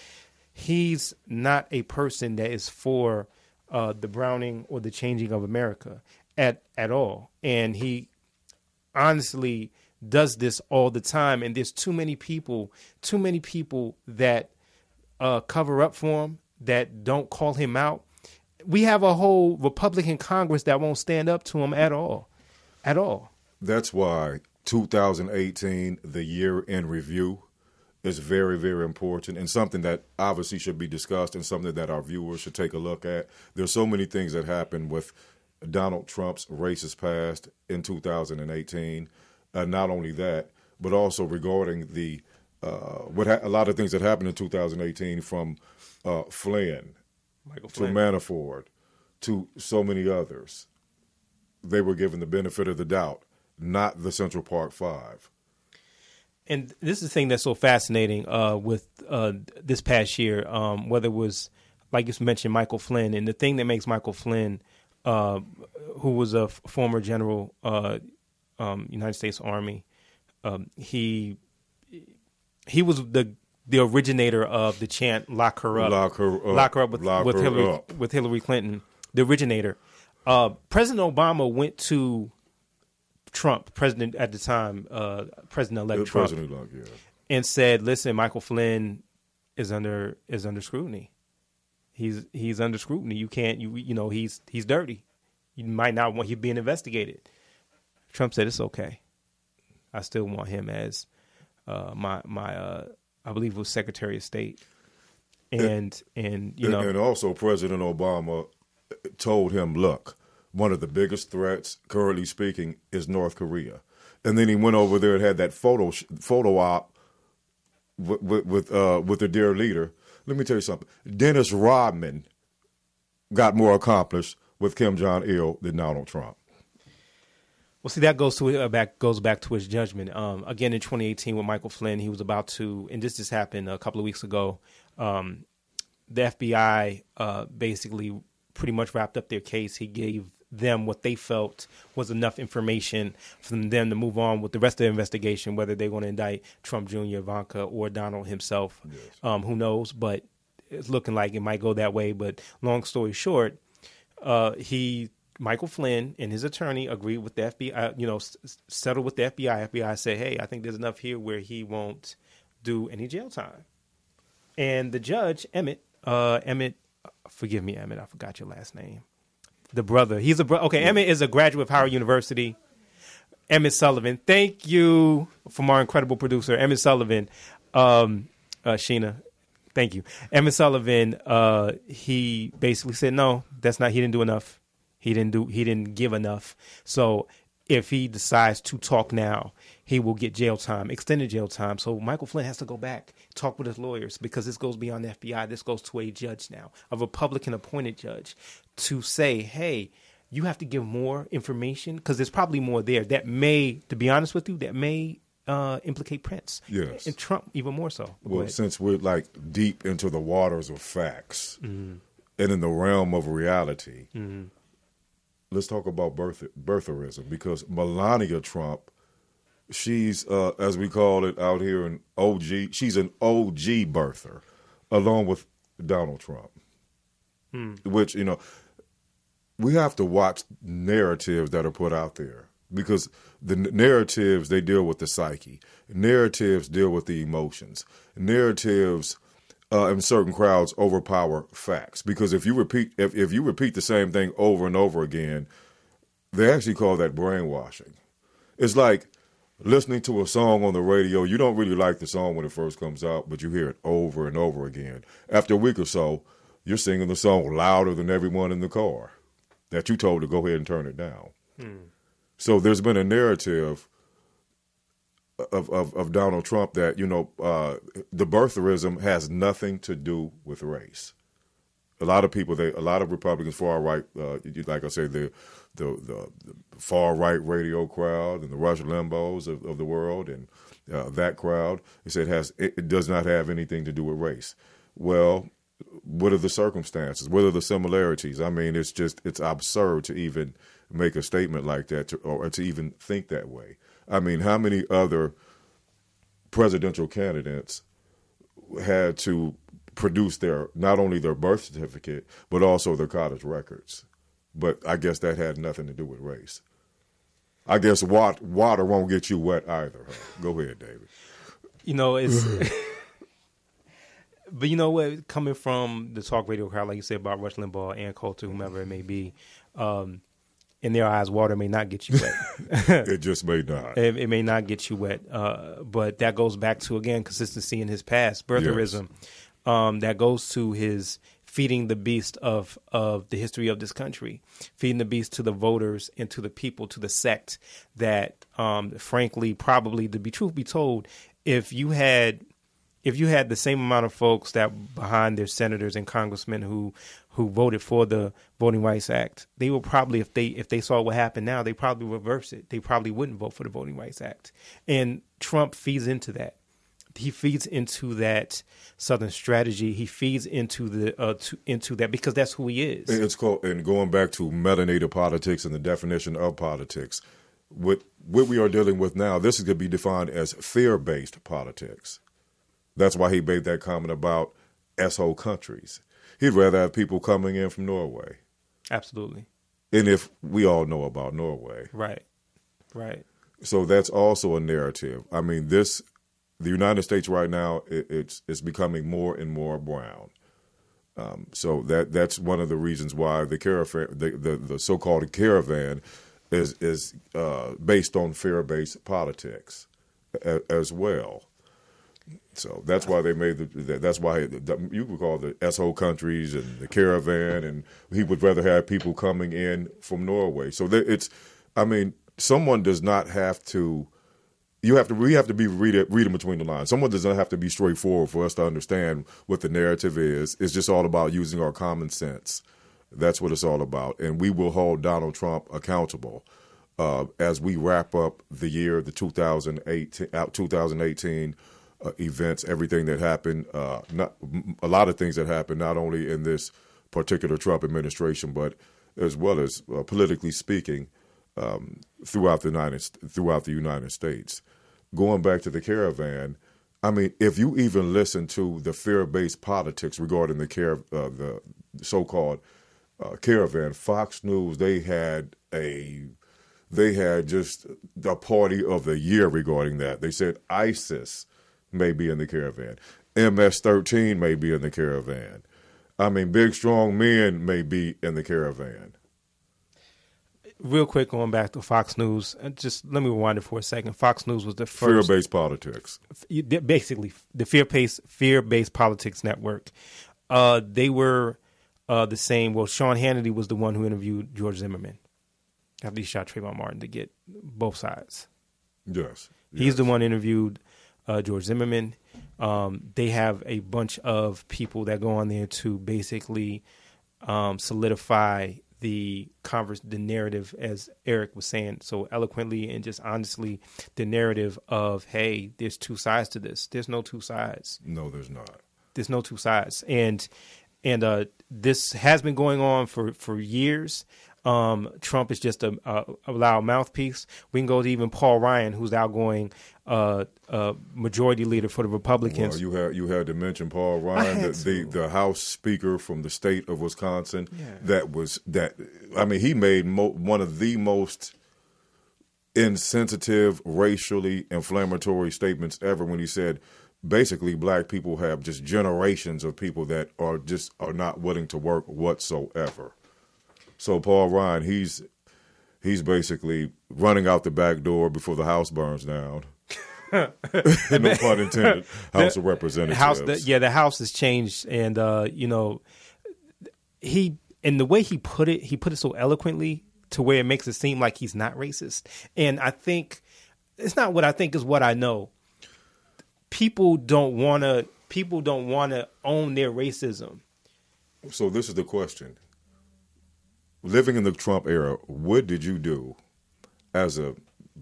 he's not a person that is for the browning or the changing of America at all. And he honestly does this all the time. And there's too many people that cover up for him, that don't call him out. We have a whole Republican Congress that won't stand up to him at all. That's why 2018, the year in review, is very, very important and something that obviously should be discussed and something that our viewers should take a look at. There's so many things that happened with Donald Trump's racist past in 2018. Not only that, but also regarding the a lot of things that happened in 2018 from Flynn to Manafort to so many others. They were given the benefit of the doubt, not the Central Park Five. And this is the thing that's so fascinating with this past year, whether it was, like you mentioned, Michael Flynn. And the thing that makes Michael Flynn, who was a former general, United States Army, he was the originator of the chant "Lock her up," lock her up with Hillary Clinton. The originator. President Obama went to Trump, president at the time, President-elect Trump, and said, "Listen, Michael Flynn is under scrutiny. He's under scrutiny. You can't, he's dirty. You might not want him being investigated." Trump said, "It's okay. I still want him as my I believe it was Secretary of State. And also President Obama told him, look, one of the biggest threats, currently speaking, is North Korea. And then he went over there and had that photo op with the dear leader. Let me tell you something. Dennis Rodman got more accomplished with Kim Jong-il than Donald Trump. Well, see, that goes back to his judgment. Again, in 2018 with Michael Flynn, he was about to, and this just happened a couple of weeks ago, the FBI basically pretty much wrapped up their case. He gave them what they felt was enough information for them to move on with the rest of the investigation, whether they're going to indict Trump Jr., Ivanka, or Donald himself. Yes. Who knows? But it's looking like it might go that way. But long story short, Michael Flynn and his attorney agreed with the FBI, settled with the FBI. FBI said, hey, I think there's enough here where he won't do any jail time. And the judge, Emmett, forgive me, Emmett, I forgot your last name. The brother. He's a brother. Okay, Emmett is a graduate of Howard University. Emmett Sullivan. Thank you from our incredible producer, Emmett Sullivan. Sheena, thank you. Emmett Sullivan, he basically said, no, he didn't do enough. He didn't give enough. So if he decides to talk now, he will get jail time, extended jail time. So Michael Flynn has to go back, talk with his lawyers, because this goes beyond the FBI. This goes to a judge now, a Republican-appointed judge, to say, hey, you have to give more information, because there's probably more there that may, to be honest with you, that may implicate Prince. Yes. And Trump even more so. Well, since we're like deep into the waters of facts and in the realm of reality, let's talk about birtherism, because Melania Trump, she's, as we call it out here, an OG. She's an OG birther, along with Donald Trump, which, we have to watch narratives that are put out there, because the narratives, they deal with the psyche. Narratives deal with the emotions. Narratives in certain crowds overpower facts, because if you repeat the same thing over and over again, they actually call that brainwashing. It's like listening to a song on the radio. You don't really like the song when it first comes out, but you hear it over and over again. After a week or so, you're singing the song louder than everyone in the car that you told to go ahead and turn it down. So there's been a narrative of Donald Trump that, the birtherism has nothing to do with race. A lot of Republicans, far right, like I say, the far right radio crowd and the Rush Limbaughs of the world and that crowd, they say it does not have anything to do with race. Well, what are the circumstances? What are the similarities? I mean, it's absurd to even make a statement like that, or to even think that way. I mean, how many other presidential candidates had to produce not only their birth certificate, but also their college records? But I guess that had nothing to do with race. I guess water won't get you wet either. Huh? Go ahead, David. It's... But you know what? Coming from the talk radio crowd, like you said about Rush Limbaugh, Ann Coulter, whomever it may be, in their eyes, water may not get you wet. It just may not. It may not get you wet. But that goes back to, again, consistency in his past, birtherism. Yes. That goes to his feeding the beast of the history of this country, feeding the beast to the voters and to the people, to the sect that, frankly, probably, to be truth be told, if you had the same amount of folks that behind their senators and congressmen who voted for the Voting Rights Act, they will probably, if they saw what happened now, they probably reverse it. They probably wouldn't vote for the Voting Rights Act. And Trump feeds into that. He feeds into that Southern strategy. He feeds into into that, because that's who he is. It's called, and going back to melanated politics and the definition of politics, what we are dealing with now, this is going to be defined as fear-based politics. That's why he made that comment about S-hole countries. He'd rather have people coming in from Norway. Absolutely. And if we all know about Norway. Right. So that's also a narrative. I mean, the United States right now, it's becoming more and more brown. So that's one of the reasons why the caravan, the so-called caravan, is based on fear-based politics as well. So that's why they made that's why you would call the SO countries and the caravan, and he would rather have people coming in from Norway. So someone does not have to. We have to be reading between the lines. Someone does not have to be straightforward for us to understand what the narrative is. It's just all about using our common sense. That's what it's all about. And we will hold Donald Trump accountable as we wrap up the year, the 2018 events, everything that happened, a lot of things that happened, not only in this particular Trump administration, but as well as politically speaking, throughout the United States. Going back to the caravan, I mean, if you even listen to the fear-based politics regarding the so-called caravan, Fox News, they had just the party of the year regarding that. They said ISIS may be in the caravan, MS-13 may be in the caravan. I mean, big strong men may be in the caravan. Real quick, going back to Fox News, just let me rewind it for a second. Fox News was the first fear-based politics, basically the fear-based politics network. They were the same. Well, Sean Hannity was the one who interviewed George Zimmerman after he shot Trayvon Martin to get both sides. Yes, he's the one interviewed George Zimmerman. They have a bunch of people that go on there to basically solidify the narrative, as Eric was saying so eloquently and just honestly, the narrative of, hey, there's two sides to this. There's no two sides. No, there's not. There's no two sides. And this has been going on for years. Trump is just a loud mouthpiece. We can go to even Paul Ryan, who's the outgoing majority leader for the Republicans. Well, you had to mention Paul Ryan, the House Speaker from the state of Wisconsin. Yeah. He made one of the most insensitive, racially inflammatory statements ever when he said, basically, black people have just generations of people that are not willing to work whatsoever. So Paul Ryan, he's basically running out the back door before the house burns down. No pun intended. House of Representatives. The House has changed, and the way he put it so eloquently to where it makes it seem like he's not racist. And I think it's not what I think, is what I know. People don't want to own their racism. So this is the question. Living in the Trump era, what did you do as a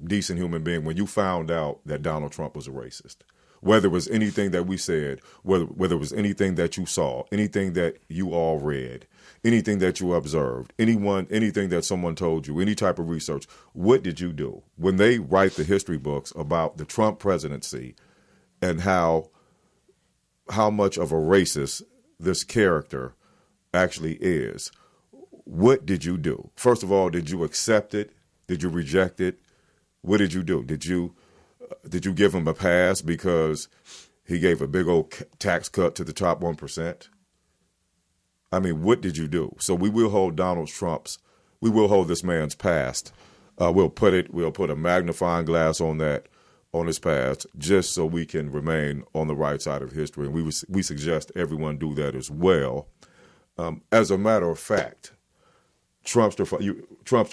decent human being when you found out that Donald Trump was a racist? Whether it was anything that we said, whether it was anything that you saw, anything that you all read, anything that you observed, anything that someone told you, any type of research, what did you do? When they write the history books about the Trump presidency and how much of a racist this character actually is, what did you do? First of all, did you accept it? Did you reject it? What did you do? Did you give him a pass because he gave a big old tax cut to the top 1%? I mean, what did you do? So we will hold this man's past. We'll put a magnifying glass on his past, just so we can remain on the right side of history. And we suggest everyone do that as well. As a matter of fact, Trumpster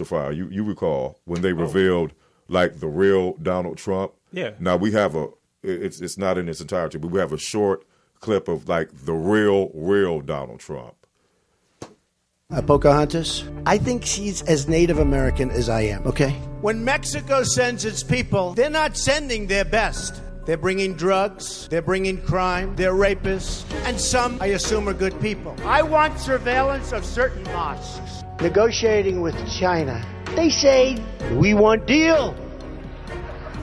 file. You recall when they revealed like the real Donald Trump? Yeah. Now we have it's not in its entirety, but we have a short clip of like the real Donald Trump. Pocahontas, I think she's as Native American as I am, okay? When Mexico sends its people, they're not sending their best. They're bringing drugs, they're bringing crime, they're rapists, and some, I assume, are good people. I want surveillance of certain mosques. Negotiating with China. They say, we want deal.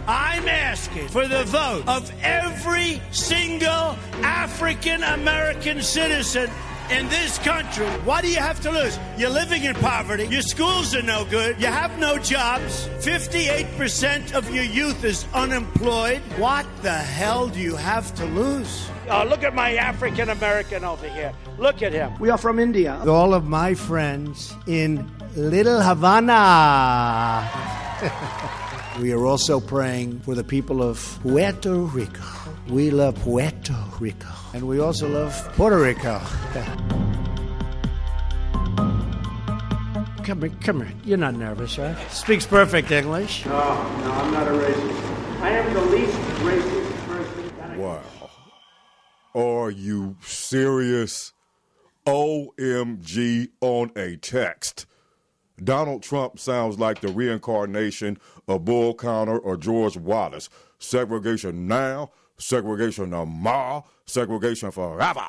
I'm asking for the vote of every single African American citizen in this country. What do you have to lose? You're living in poverty. Your schools are no good. You have no jobs. 58% of your youth is unemployed. What the hell do you have to lose? Look at my African American over here. Look at him. We are from India. All of my friends in Little Havana. We are also praying for the people of Puerto Rico. We love Puerto Rico. And we also love Puerto Rico. Come here. You're not nervous, right? Speaks perfect English. No, I'm not a racist. I am the least racist person. Wow. Are you serious? OMG on a text. Donald Trump sounds like the reincarnation of Bull Connor or George Wallace. Segregation now, segregation tomorrow, segregation forever.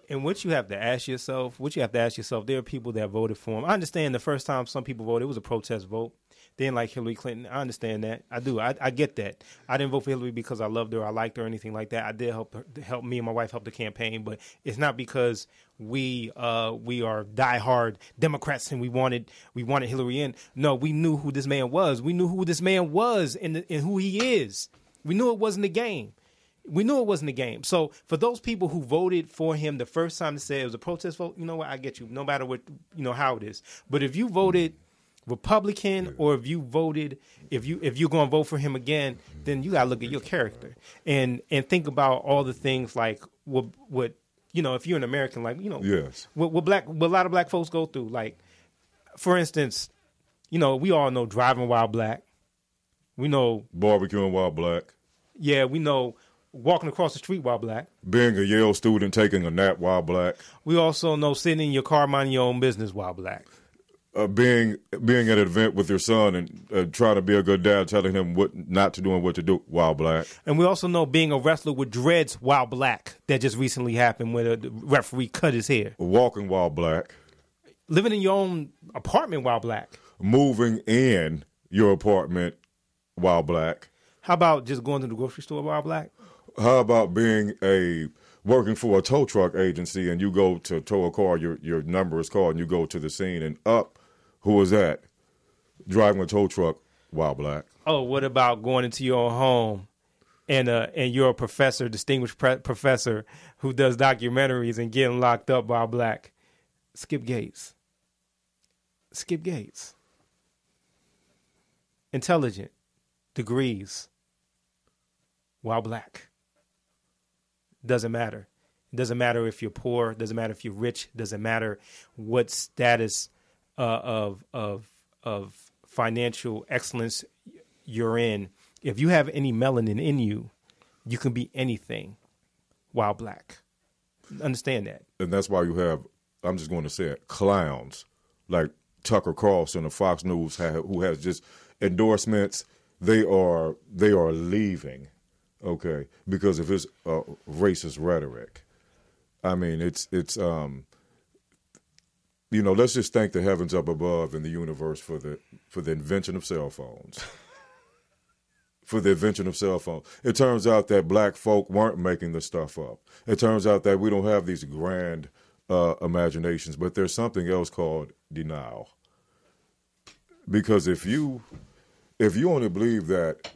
And what you have to ask yourself, there are people that voted for him. I understand the first time some people voted, it was a protest vote. They didn't like Hillary Clinton. I understand that. I do. I get that. I didn't vote for Hillary because I loved her, I liked her, or anything like that. I did help me and my wife help the campaign, but it's not because we are diehard Democrats and we wanted Hillary in. No, we knew who this man was. We knew who this man was and who he is. We knew it wasn't a game. So for those people who voted for him the first time to say it was a protest vote, you know what? I get you. No matter what, how it is. But if you voted Republican, or if you're going to vote for him again, then you got to look at your character and think about all the things like what if you're an American, like yes, what a lot of black folks go through. Like, for instance, we all know driving while black. We know barbecuing while black. Yeah, we know walking across the street while black. Being a Yale student, taking a nap while black. We also know sitting in your car minding your own business while black. Being at an event with your son and trying to be a good dad, telling him what not to do and what to do while black. And we also know being a wrestler with dreads while black. That just recently happened when the referee cut his hair. Walking while black. Living in your own apartment while black. Moving in your apartment while black. How about just going to the grocery store while black? How about working for a tow truck agency and you go to tow a car, your number is called and you go to the scene and who was that? Driving a tow truck while black. Oh, what about going into your own home and you're a professor, distinguished professor who does documentaries and getting locked up while black? Skip Gates. Intelligent. Degrees. While black. Doesn't matter. It doesn't matter if you're poor. It doesn't matter if you're rich. It doesn't matter what status of financial excellence you're in. If you have any melanin in you, you can be anything while black. Understand that. And that's why you have, I'm just going to say it, clowns like Tucker Carlson of Fox News who has just endorsements. They are leaving. Okay, because of his racist rhetoric. I mean, it's let's just thank the heavens up above and the universe for the invention of cell phones. For the invention of cell phones. It turns out that black folk weren't making the stuff up. It turns out that we don't have these grand imaginations, but there's something else called denial. Because if you only believe that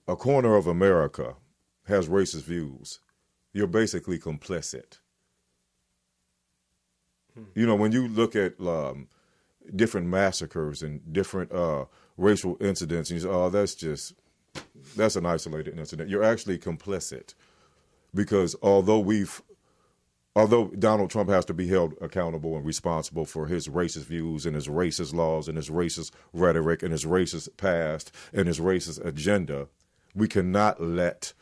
a corner of America has racist views, you're basically complicit. When you look at different massacres and different racial incidents, and you say, that's an isolated incident. You're actually complicit because although Donald Trump has to be held accountable and responsible for his racist views and his racist laws and his racist rhetoric and his racist past and his racist agenda, we cannot let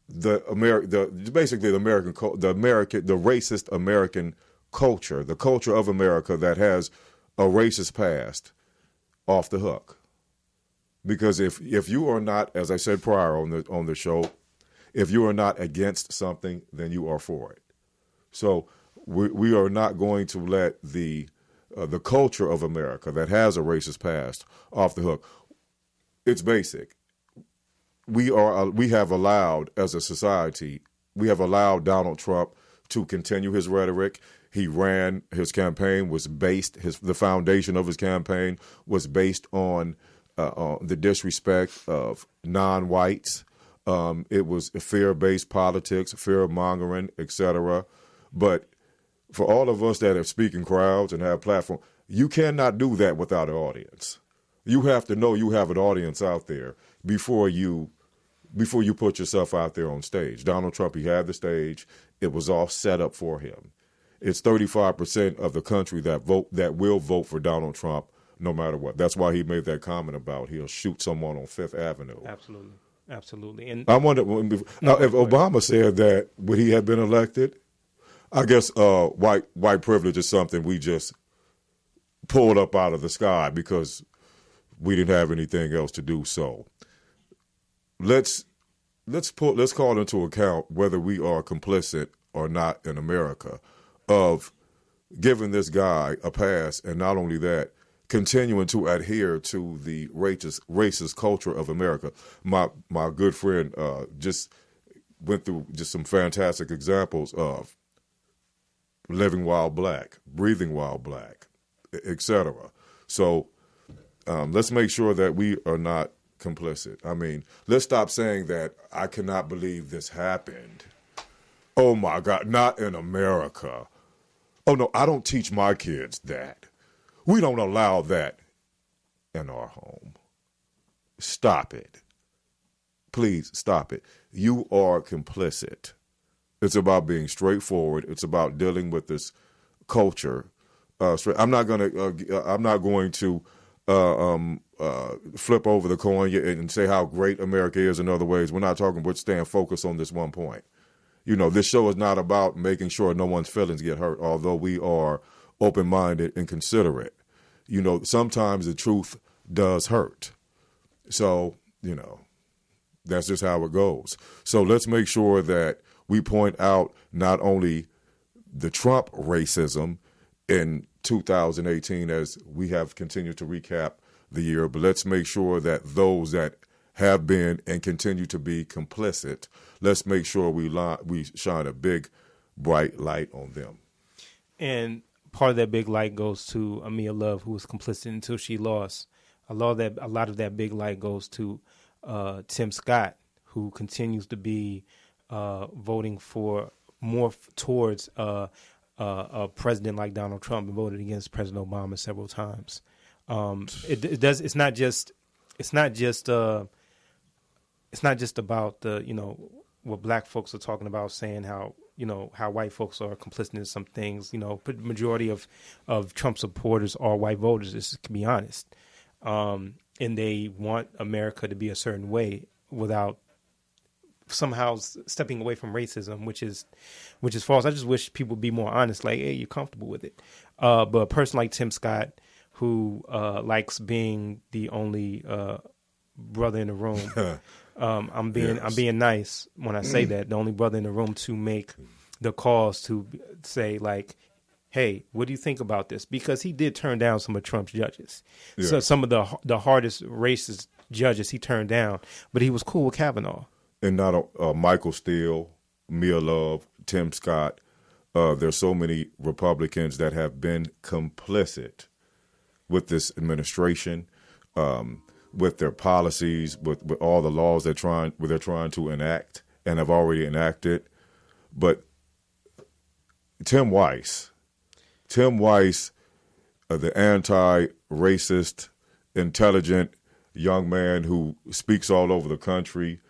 the racist American culture, the culture of America that has a racist past, off the hook. Because if you are not, as I said prior on the show, if you are not against something, then you are for it. So we are not going to let the culture of America that has a racist past off the hook. It's basic. We have allowed, as a society, Donald Trump to continue his rhetoric. He ran, his campaign was based, the foundation of his campaign was based on the disrespect of non-whites. It was fear-based politics, fear-mongering, etc. But for all of us that are speaking crowds and have platforms, you cannot do that without an audience. You have to know you have an audience out there before you put yourself out there on stage. Donald Trump, he had the stage. It was all set up for him. It's 35% of the country that will vote for Donald Trump no matter what. That's why he made that comment about he'll shoot someone on Fifth Avenue. Absolutely. And I wonder, now, if Obama said that, would he have been elected? I guess white privilege is something we just pulled up out of the sky because we didn't have anything else to do. So let's call into account whether we are complicit or not in America of giving this guy a pass, and not only that, continuing to adhere to the racist culture of America. My good friend just went through just some fantastic examples of living while black, breathing while black, etc. So let's make sure that we are not complicit. I mean, let's stop saying that I cannot believe this happened. Oh my God, not in America. Oh no, I don't teach my kids that. We don't allow that in our home. Stop it. Please stop it. You are complicit. It's about being straightforward. It's about dealing with this culture. I'm not going to flip over the coin and say how great America is in other ways. We're not talking. We're staying focused on this one point. You know, this show is not about making sure no one's feelings get hurt, although we are open-minded and considerate. You know, sometimes the truth does hurt. So, you know, that's just how it goes. So let's make sure that we point out not only the Trump racism in 2018 as we have continued to recap the year, but let's make sure that those that have been and continue to be complicit, let's make sure we shine a big, bright light on them. And part of that big light goes to Amia Love, who was complicit until she lost. A lot of that big light goes to Tim Scott, who continues to be voting for more towards a president like Donald Trump, and voted against President Obama several times. It's not just about the what black folks are talking about, saying how white folks are complicit in some things. You know, but majority of Trump supporters are white voters. To be honest, and they want America to be a certain way without somehow stepping away from racism, which is false. I just wish people would be more honest. Like, hey, you're comfortable with it. But a person like Tim Scott, who likes being the only brother in the room. I'm being nice when I say that, the only brother in the room to make the calls to say, like, hey, what do you think about this? Because he did turn down some of Trump's judges. Yeah. So some of the hardest racist judges he turned down, but he was cool with Kavanaugh. And not Michael Steele, Mia Love, Tim Scott. There's so many Republicans that have been complicit with this administration, with their policies, with all the laws they're trying to enact and have already enacted. But Tim Weiss, the anti-racist, intelligent young man who speaks all over the country,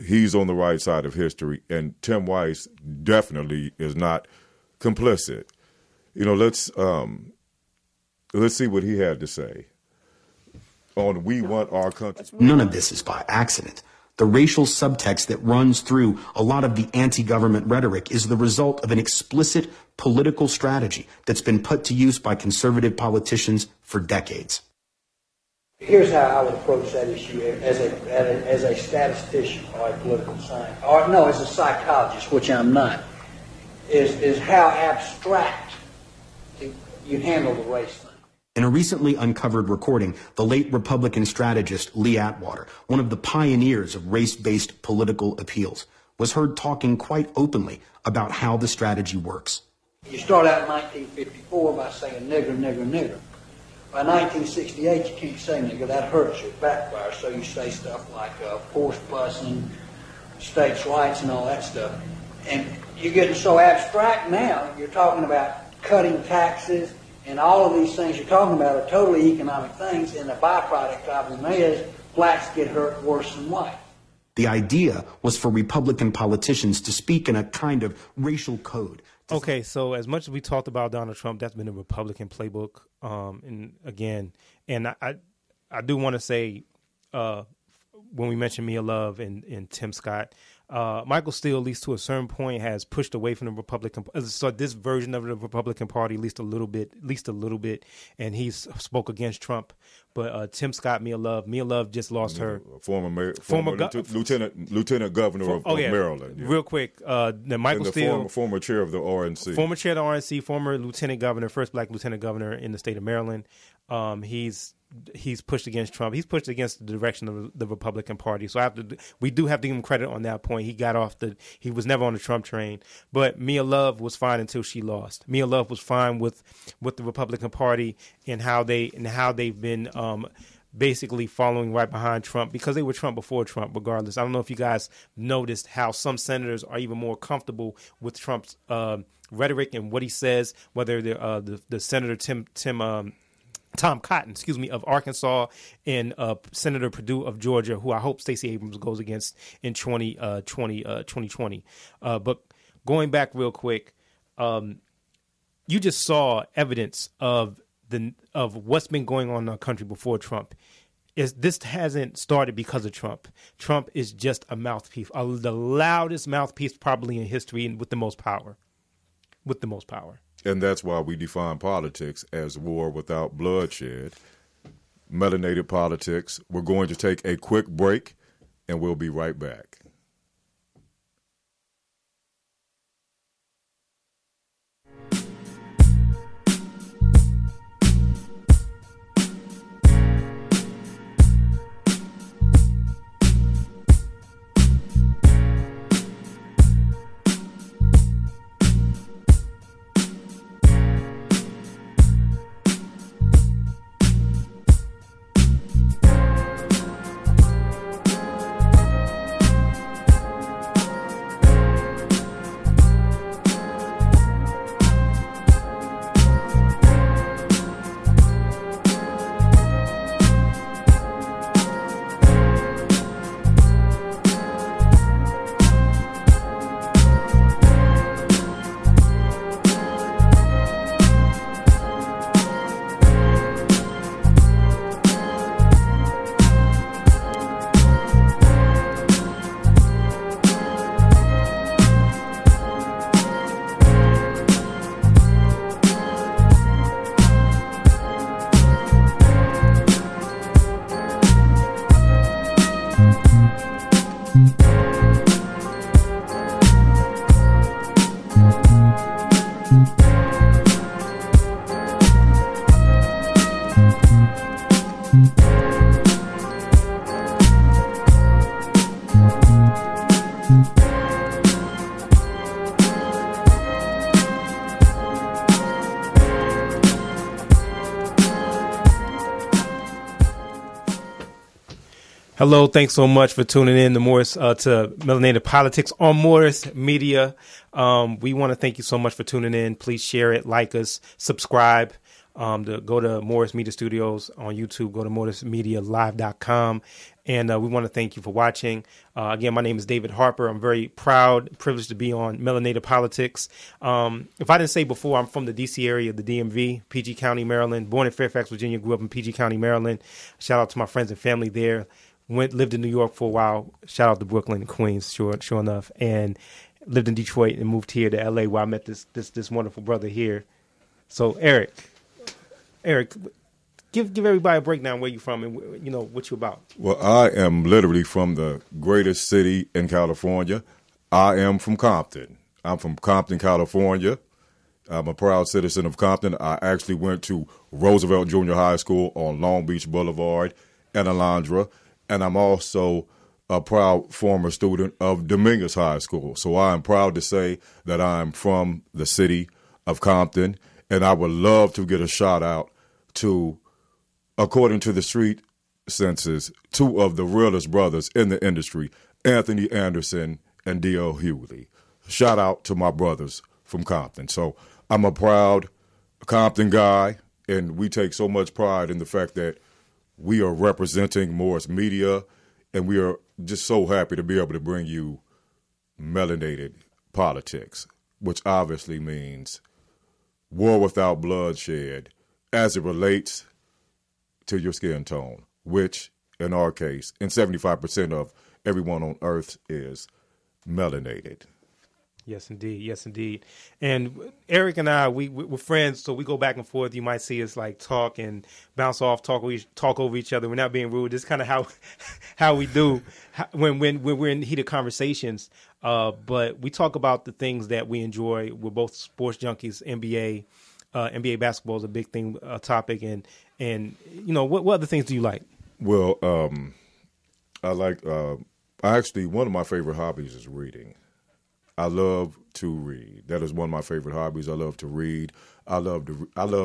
he's on the right side of history, and Tim Weiss definitely is not complicit. You know, let's see what he had to say on "We Want Our Country." None of this is by accident. The racial subtext that runs through a lot of the anti-government rhetoric is the result of an explicit political strategy that's been put to use by conservative politicians for decades. Here's how I would approach that issue as a statistician or a political scientist, or no, as a psychologist, which I'm not, is how abstract you handle the race thing. In a recently uncovered recording, the late Republican strategist Lee Atwater, one of the pioneers of race-based political appeals, was heard talking quite openly about how the strategy works. You start out in 1954 by saying nigger, nigger, nigger. By 1968, you can't say nigger. That hurts you. It backfires. So you say stuff like forced busing, states' rights, and all that stuff. And you're getting so abstract now. You're talking about cutting taxes, and all of these things you're talking about are totally economic things, and the byproduct of them is blacks get hurt worse than white. The idea was for Republican politicians to speak in a kind of racial code. Okay, so as much as we talked about Donald Trump, that's been a Republican playbook. And I do want to say, when we mentioned Mia Love and Tim Scott, Michael Steele, at least to a certain point, has pushed away from the Republican. So this version of the Republican Party, at least a little bit, and he's spoke against Trump. But Tim Scott, Mia Love just lost her former lieutenant governor of Maryland. Yeah. Real quick, Michael Steele, former chair of the RNC, former lieutenant governor, first black lieutenant governor in the state of Maryland. He's pushed against Trump. He's pushed against the direction of the Republican Party. So we do have to give him credit on that point. He was never on the Trump train. But Mia Love was fine until she lost. Mia Love was fine with the Republican Party and how they've been basically following right behind Trump, because they were Trump before Trump, regardless. I don't know if you guys noticed how some senators are even more comfortable with Trump's rhetoric and what he says, whether the Senator Tom Cotton, of Arkansas, and Senator Perdue of Georgia, who I hope Stacey Abrams goes against in 2020. But going back real quick, you just saw evidence of what's been going on in our country before Trump. This hasn't started because of Trump. Trump is just a mouthpiece, the loudest mouthpiece probably in history, and with the most power. And that's why we define politics as war without bloodshed. Melanated politics. We're going to take a quick break, and we'll be right back. Hello, thanks so much for tuning in to Melanated Politics on Morris Media. We want to thank you so much for tuning in. Please share it, like us, subscribe. Go to Morris Media Studios on YouTube. Go to morrismedialive.com. And we want to thank you for watching. Again, my name is David Harper. I'm very privileged to be on Melanated Politics. If I didn't say before, I'm from the D.C. area, the DMV, PG County, Maryland. Born in Fairfax, Virginia. Grew up in PG County, Maryland. Shout out to my friends and family there. Lived in New York for a while. Shout out to Brooklyn and Queens, sure enough. And lived in Detroit and moved here to L.A. where I met this wonderful brother here. So Eric, give everybody a breakdown where you're from and what you're about. Well, I am literally from the greatest city in California. I am from Compton. I'm from Compton, California. I'm a proud citizen of Compton. I actually went to Roosevelt Junior High School on Long Beach Boulevard and Alondra. And I'm also a proud former student of Dominguez High School. So I am proud to say that I'm from the city of Compton. And I would love to get a shout out to, according to the street census, two of the realest brothers in the industry, Anthony Anderson and D.L. Hewley. shout out to my brothers from Compton. So I'm a proud Compton guy, and we take so much pride in the fact that we are representing Morris Media, and we are just so happy to be able to bring you Melanated Politics, which obviously means war without bloodshed as it relates to your skin tone, which in our case, and 75% of everyone on earth is melanated. Yes, indeed. Yes, indeed. And Eric and I, we're friends, so we go back and forth. You might see us like talk and bounce off, talk over each other. We're not being rude. This is kind of how we do when we're in heated conversations. But we talk about the things that we enjoy. We're both sports junkies. NBA basketball is a big thing, topic. And you know, what other things do you like? Well, I like actually one of my favorite hobbies is reading. I love to read. That is one of my favorite hobbies. I love to read. I love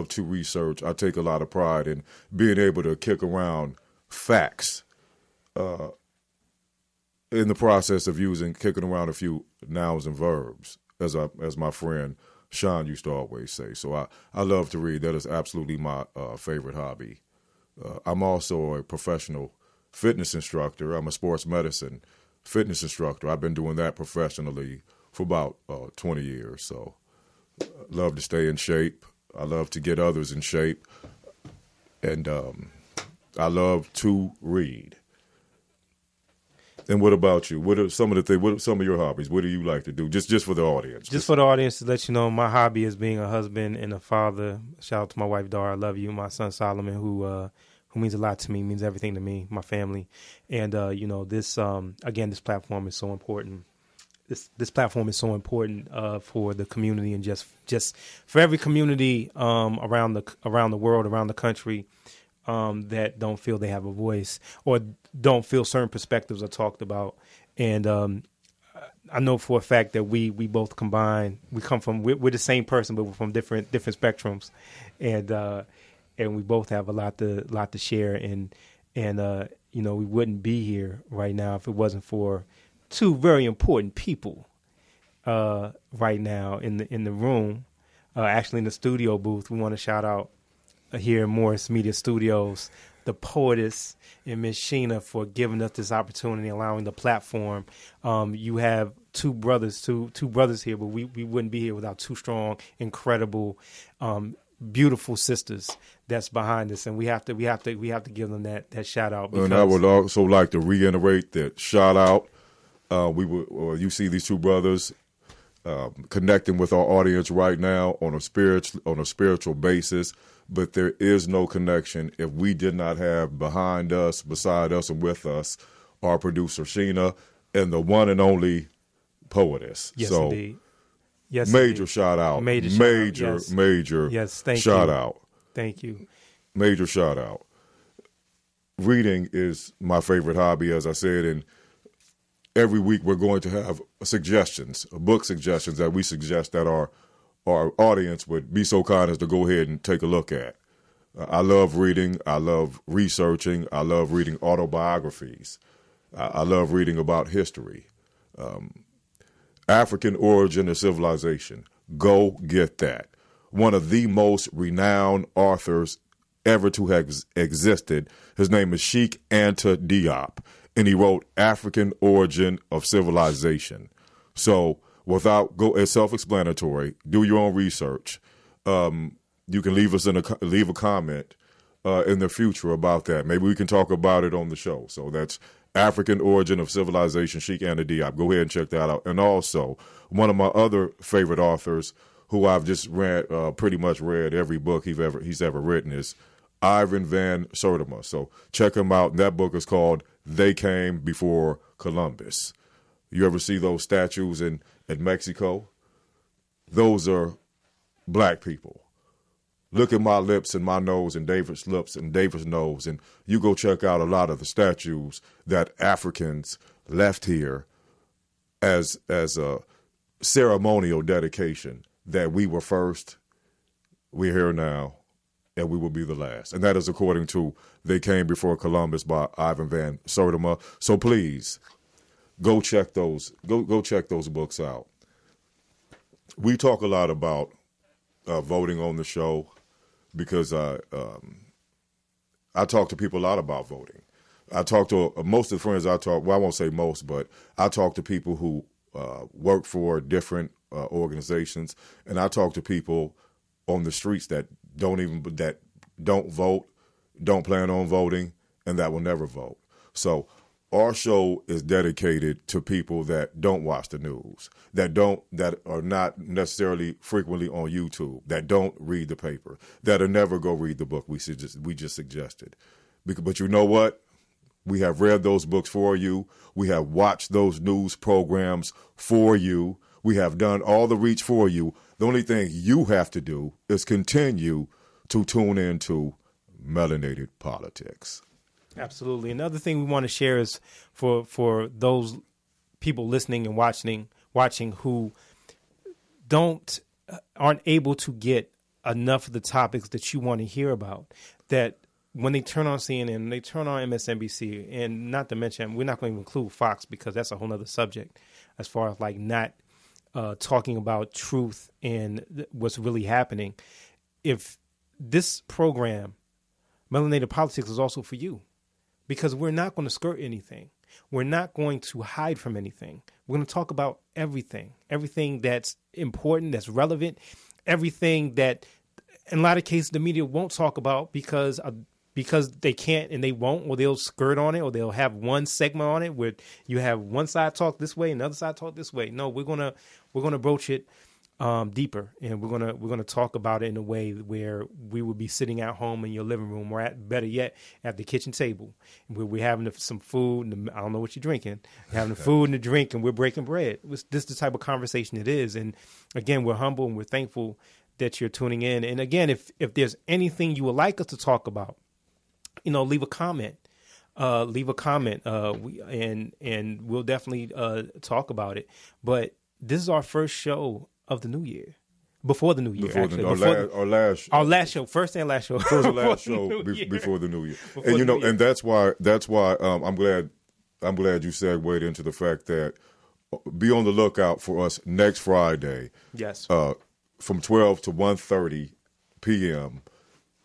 to research. I take a lot of pride in being able to kick around facts in the process of kicking around a few nouns and verbs, as my friend Sean used to always say. So I love to read. That is absolutely my favorite hobby. I'm also a professional fitness instructor. I'm a sports medicine fitness instructor. I've been doing that professionally for about 20 years. So I love to stay in shape. I love to get others in shape. And I love to read. And what about you? What are some of the things? What are some of your hobbies? What do you like to do? Just for the audience. Just for the audience, to let you know, my hobby is being a husband and a father. Shout out to my wife Dara, I love you. My son Solomon, who means a lot to me, means everything to me, my family. And you know, this again, this platform is so important. This platform is so important for the community, and just for every community around the world, around the country, that don't feel they have a voice or don't feel certain perspectives are talked about. And I know for a fact that we both combine. We're the same person, but we're from different spectrums, and we both have a lot to share. And you know, we wouldn't be here right now if it wasn't for two very important people right now in the room, actually in the studio booth. We want to shout out here in Morris Media Studios, the poetess and Miss Sheena, for giving us this opportunity, allowing the platform. You have two brothers here, but we wouldn't be here without two strong, incredible, beautiful sisters that's behind us, and we have to give them that shout out. And I would also like to reiterate that shout out. You see these two brothers connecting with our audience right now on a spiritual basis, but there is no connection if we did not have behind us, beside us, and with us our producer Sheena and the one and only poetess. Yes, so indeed. Yes, major shout out. Major yes, thank shout you. out. Thank you. Major shout out. Reading is my favorite hobby, as I said, and every week we're going to have suggestions, book suggestions that we suggest that our audience would be so kind as to go ahead and take a look at. I love reading. I love researching. I love reading autobiographies. I love reading about history. African Origin of Civilization. Go get that. One of the most renowned authors ever to have existed. His name is Sheikh Anta Diop, and he wrote African Origin of Civilization. So it's self-explanatory. Do your own research. You can leave a comment in the future about that. Maybe we can talk about it on the show. So that's African Origin of Civilization, Sheikh Anta Diop. Go ahead and check that out. And also, one of my other favorite authors, who I've just pretty much read every book he's ever written, is Ivan Van Sertima. So check him out. And that book is called They Came Before Columbus. You ever see those statues in Mexico? Those are black people. Look at my lips and my nose and David's lips and David's nose, and you go check out a lot of the statues that Africans left here as a ceremonial dedication that we were first, we're here now, and we will be the last. And that is according to They Came Before Columbus by Ivan Van Sertima. So please, go check those books out. we talk a lot about voting on the show because I talk to people a lot about voting. I talk to most of the friends I talk. Well, I won't say most, but I talk to people who work for different organizations, and I talk to people on the streets that don't vote, don't plan on voting, and that will never vote. So our show is dedicated to people that don't watch the news, that are not necessarily frequently on YouTube, that don't read the paper, that'll never go read the book we just suggested. But you know what? We have read those books for you. We have watched those news programs for you. We have done all the reach for you. The only thing you have to do is continue to tune into Melanated Politics. Absolutely. Another thing we want to share is for those people listening and watching who aren't able to get enough of the topics that you want to hear about, that when they turn on CNN, they turn on MSNBC, and not to mention, we're not going to include Fox because that's a whole other subject as far as like not talking about truth and what's really happening. If this program, Melanated Politics, is also for you, because we're not going to skirt anything. We're not going to hide from anything. We're going to talk about everything that's important, that's relevant, everything that in a lot of cases the media won't talk about because they can't and they won't, or they'll skirt on it, or they'll have one segment on it where you have one side talk this way and the other side talk this way. No, we're gonna broach it deeper, and we're gonna talk about it in a way where we would be sitting at home in your living room, or better yet, at the kitchen table, where we're having some food. And I don't know what you're drinking, having the food and the drink, and we're breaking bread. This is the type of conversation it is. And again, we're humble and we're thankful that you're tuning in. And again, if there's anything you would like us to talk about, leave a comment. And we'll definitely talk about it. But this is our first show of the new year. Before the new year, our last show, first and last show, first and last show before the new year. And that's why I'm glad you segued into the fact that be on the lookout for us next Friday. Yes, from 12 to 1:30 p.m.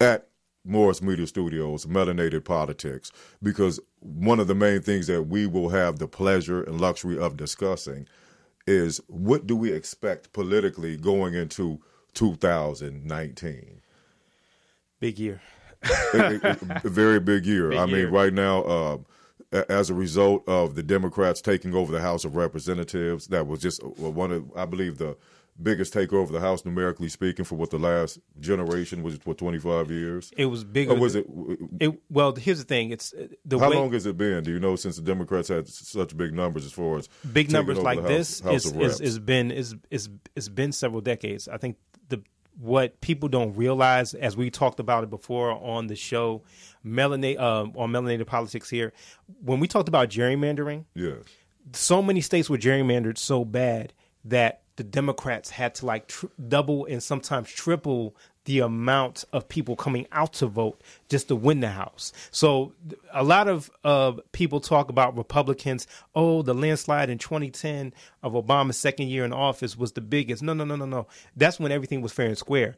at Morris Media Studios, Melanated Politics, because one of the main things that we will have the pleasure and luxury of discussing is what do we expect politically going into 2019. Big year. A very big year. Big year. Mean, right now, as a result of the Democrats taking over the House of Representatives, that was just one of, I believe, the biggest takeover of the House, numerically speaking, for what the last generation was, for 25 years. It was bigger. Or was it? Well, here's the thing. It's how long has it been? Do you know, since the Democrats had such big numbers as far as big numbers like this? House it's been several decades. I think what people don't realize, as we talked about it before on the show, on Melanated Politics here, when we talked about gerrymandering, so many states were gerrymandered so bad that the Democrats had to double and sometimes triple the amount of people coming out to vote just to win the House. So a lot of people talk about Republicans, the landslide in 2010 of Obama's second year in office was the biggest. No. That's when everything was fair and square.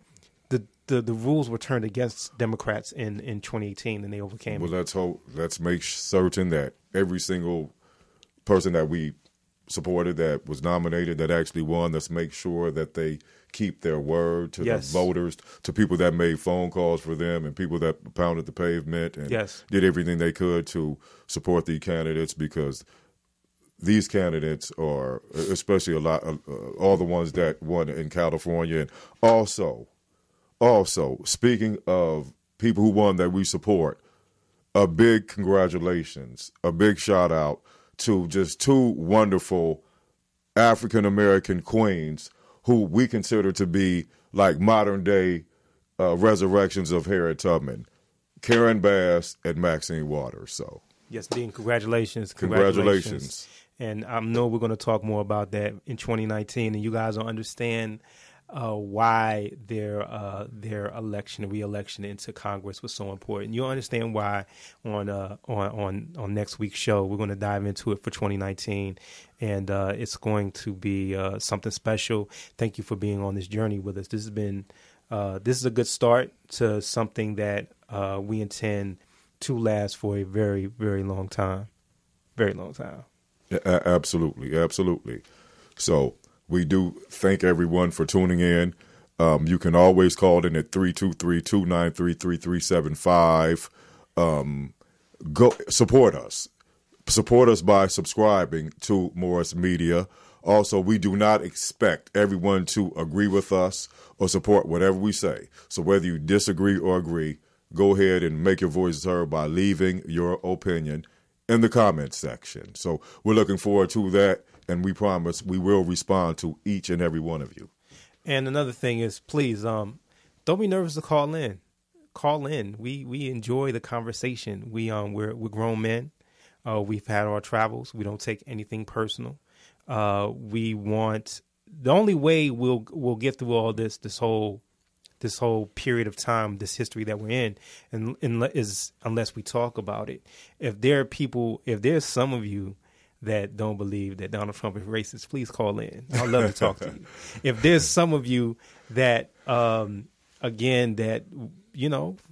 The rules were turned against Democrats in 2018, and they overcame it. Well, let's make certain that every single person that we supported, that was nominated, that actually won, let's make sure that they keep their word to the voters, to people that made phone calls for them and people that pounded the pavement and did everything they could to support the candidates, because these candidates are, especially all the ones that won in California. And also, speaking of people who won that we support, a big congratulations, a big shout out to just two wonderful African-American queens who we consider to be like modern-day resurrections of Harriet Tubman, Karen Bass and Maxine Waters. So, yes, Dean, congratulations. And I know we're going to talk more about that in 2019, and you guys will understand why their election, re-election into Congress was so important. You'll understand why on next week's show. We're going to dive into it for 2019, and it's going to be something special. Thank you for being on this journey with us. This is a good start to something that we intend to last for a very, very long time. Very long time. Yeah, absolutely. So we do thank everyone for tuning in. You can always call in at 323-293-3375. Go support us. Support us by subscribing to Morris Media. Also, we do not expect everyone to agree with us or support whatever we say. So whether you disagree or agree, go ahead and make your voices heard by leaving your opinion in the comments section. So we're looking forward to that, and we promise we will respond to each and every one of you. And another thing is, please don't be nervous to call in. Call in. We enjoy the conversation. We're grown men. We've had our travels. We don't take anything personal. We want the only way we'll get through all this whole period of time, this history that we're in, and is unless we talk about it. If there's some of you that don't believe that Donald Trump is racist, please call in. I'd love to talk to you. If there's some of you that,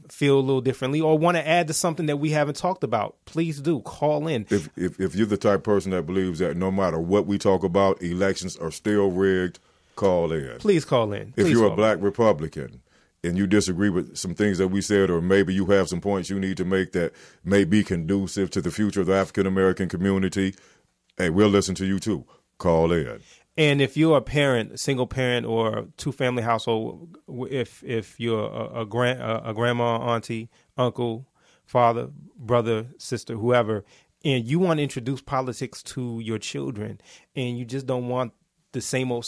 feel a little differently or want to add to something that we haven't talked about, please do call in. If you're the type of person that believes that no matter what we talk about, elections are still rigged, call in. Please call in. If you're a black Republican and you disagree with some things that we said, or maybe you have some points you need to make that may be conducive to the future of the African-American community, hey, we'll listen to you too. Call in. And if you're a parent, a single parent, or two-family household, if you're a grandma, auntie, uncle, father, brother, sister, whoever, and you want to introduce politics to your children, and you just don't want the same old,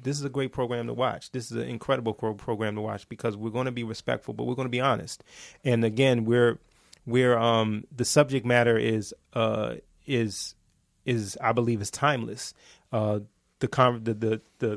this is a great program to watch. This is an incredible program to watch because we're going to be respectful, but we're going to be honest. And again, we're the subject matter is I believe is timeless. The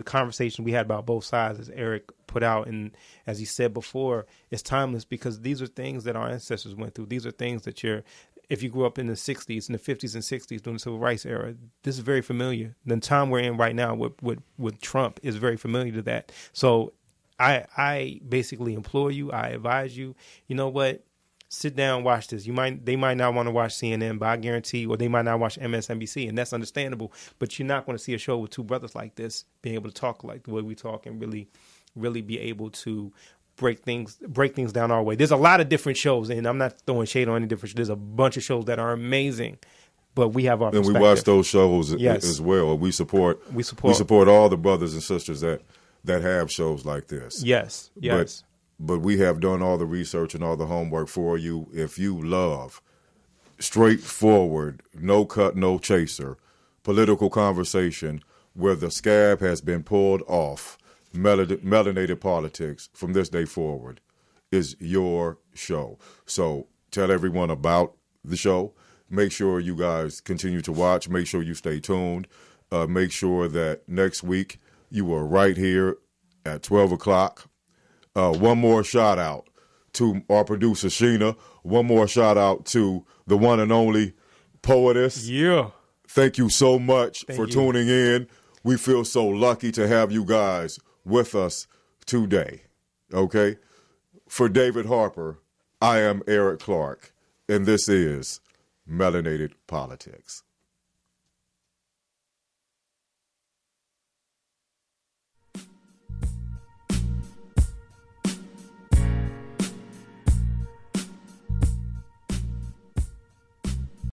conversation we had about both sides, as Eric put out, and as he said before, is timeless because these are things that our ancestors went through. These are things that if you grew up in the 60s, in the 50s and 60s during the civil rights era, this is very familiar. The time we're in right now with Trump is very familiar to that. So I basically implore you, I advise you, you know what? Sit down, watch this. They might not want to watch CNN, but I guarantee, or they might not watch MSNBC, and that's understandable. But you're not going to see a show with two brothers like this being able to talk like the way we talk and really, really be able to break things down our way. There's a lot of different shows, and I'm not throwing shade on any different. There's a bunch of shows that are amazing, but we have our perspective. And we watch those shows yes. as well. We support all the brothers and sisters that have shows like this. Yes. But we have done all the research and all the homework for you. If you love straightforward, no cut, no chaser, political conversation where the scab has been pulled off, melanated politics from this day forward is your show. So tell everyone about the show. Make sure you guys continue to watch. Make sure you stay tuned. Make sure that next week you are right here at 12 o'clock. One more shout out to our producer, Sheena. One more shout out to the one and only Poetess. Yeah. Thank you so much for tuning in. We feel so lucky to have you guys with us today. Okay? For David Harper, I am Eric Clark, and this is Melanated Politics.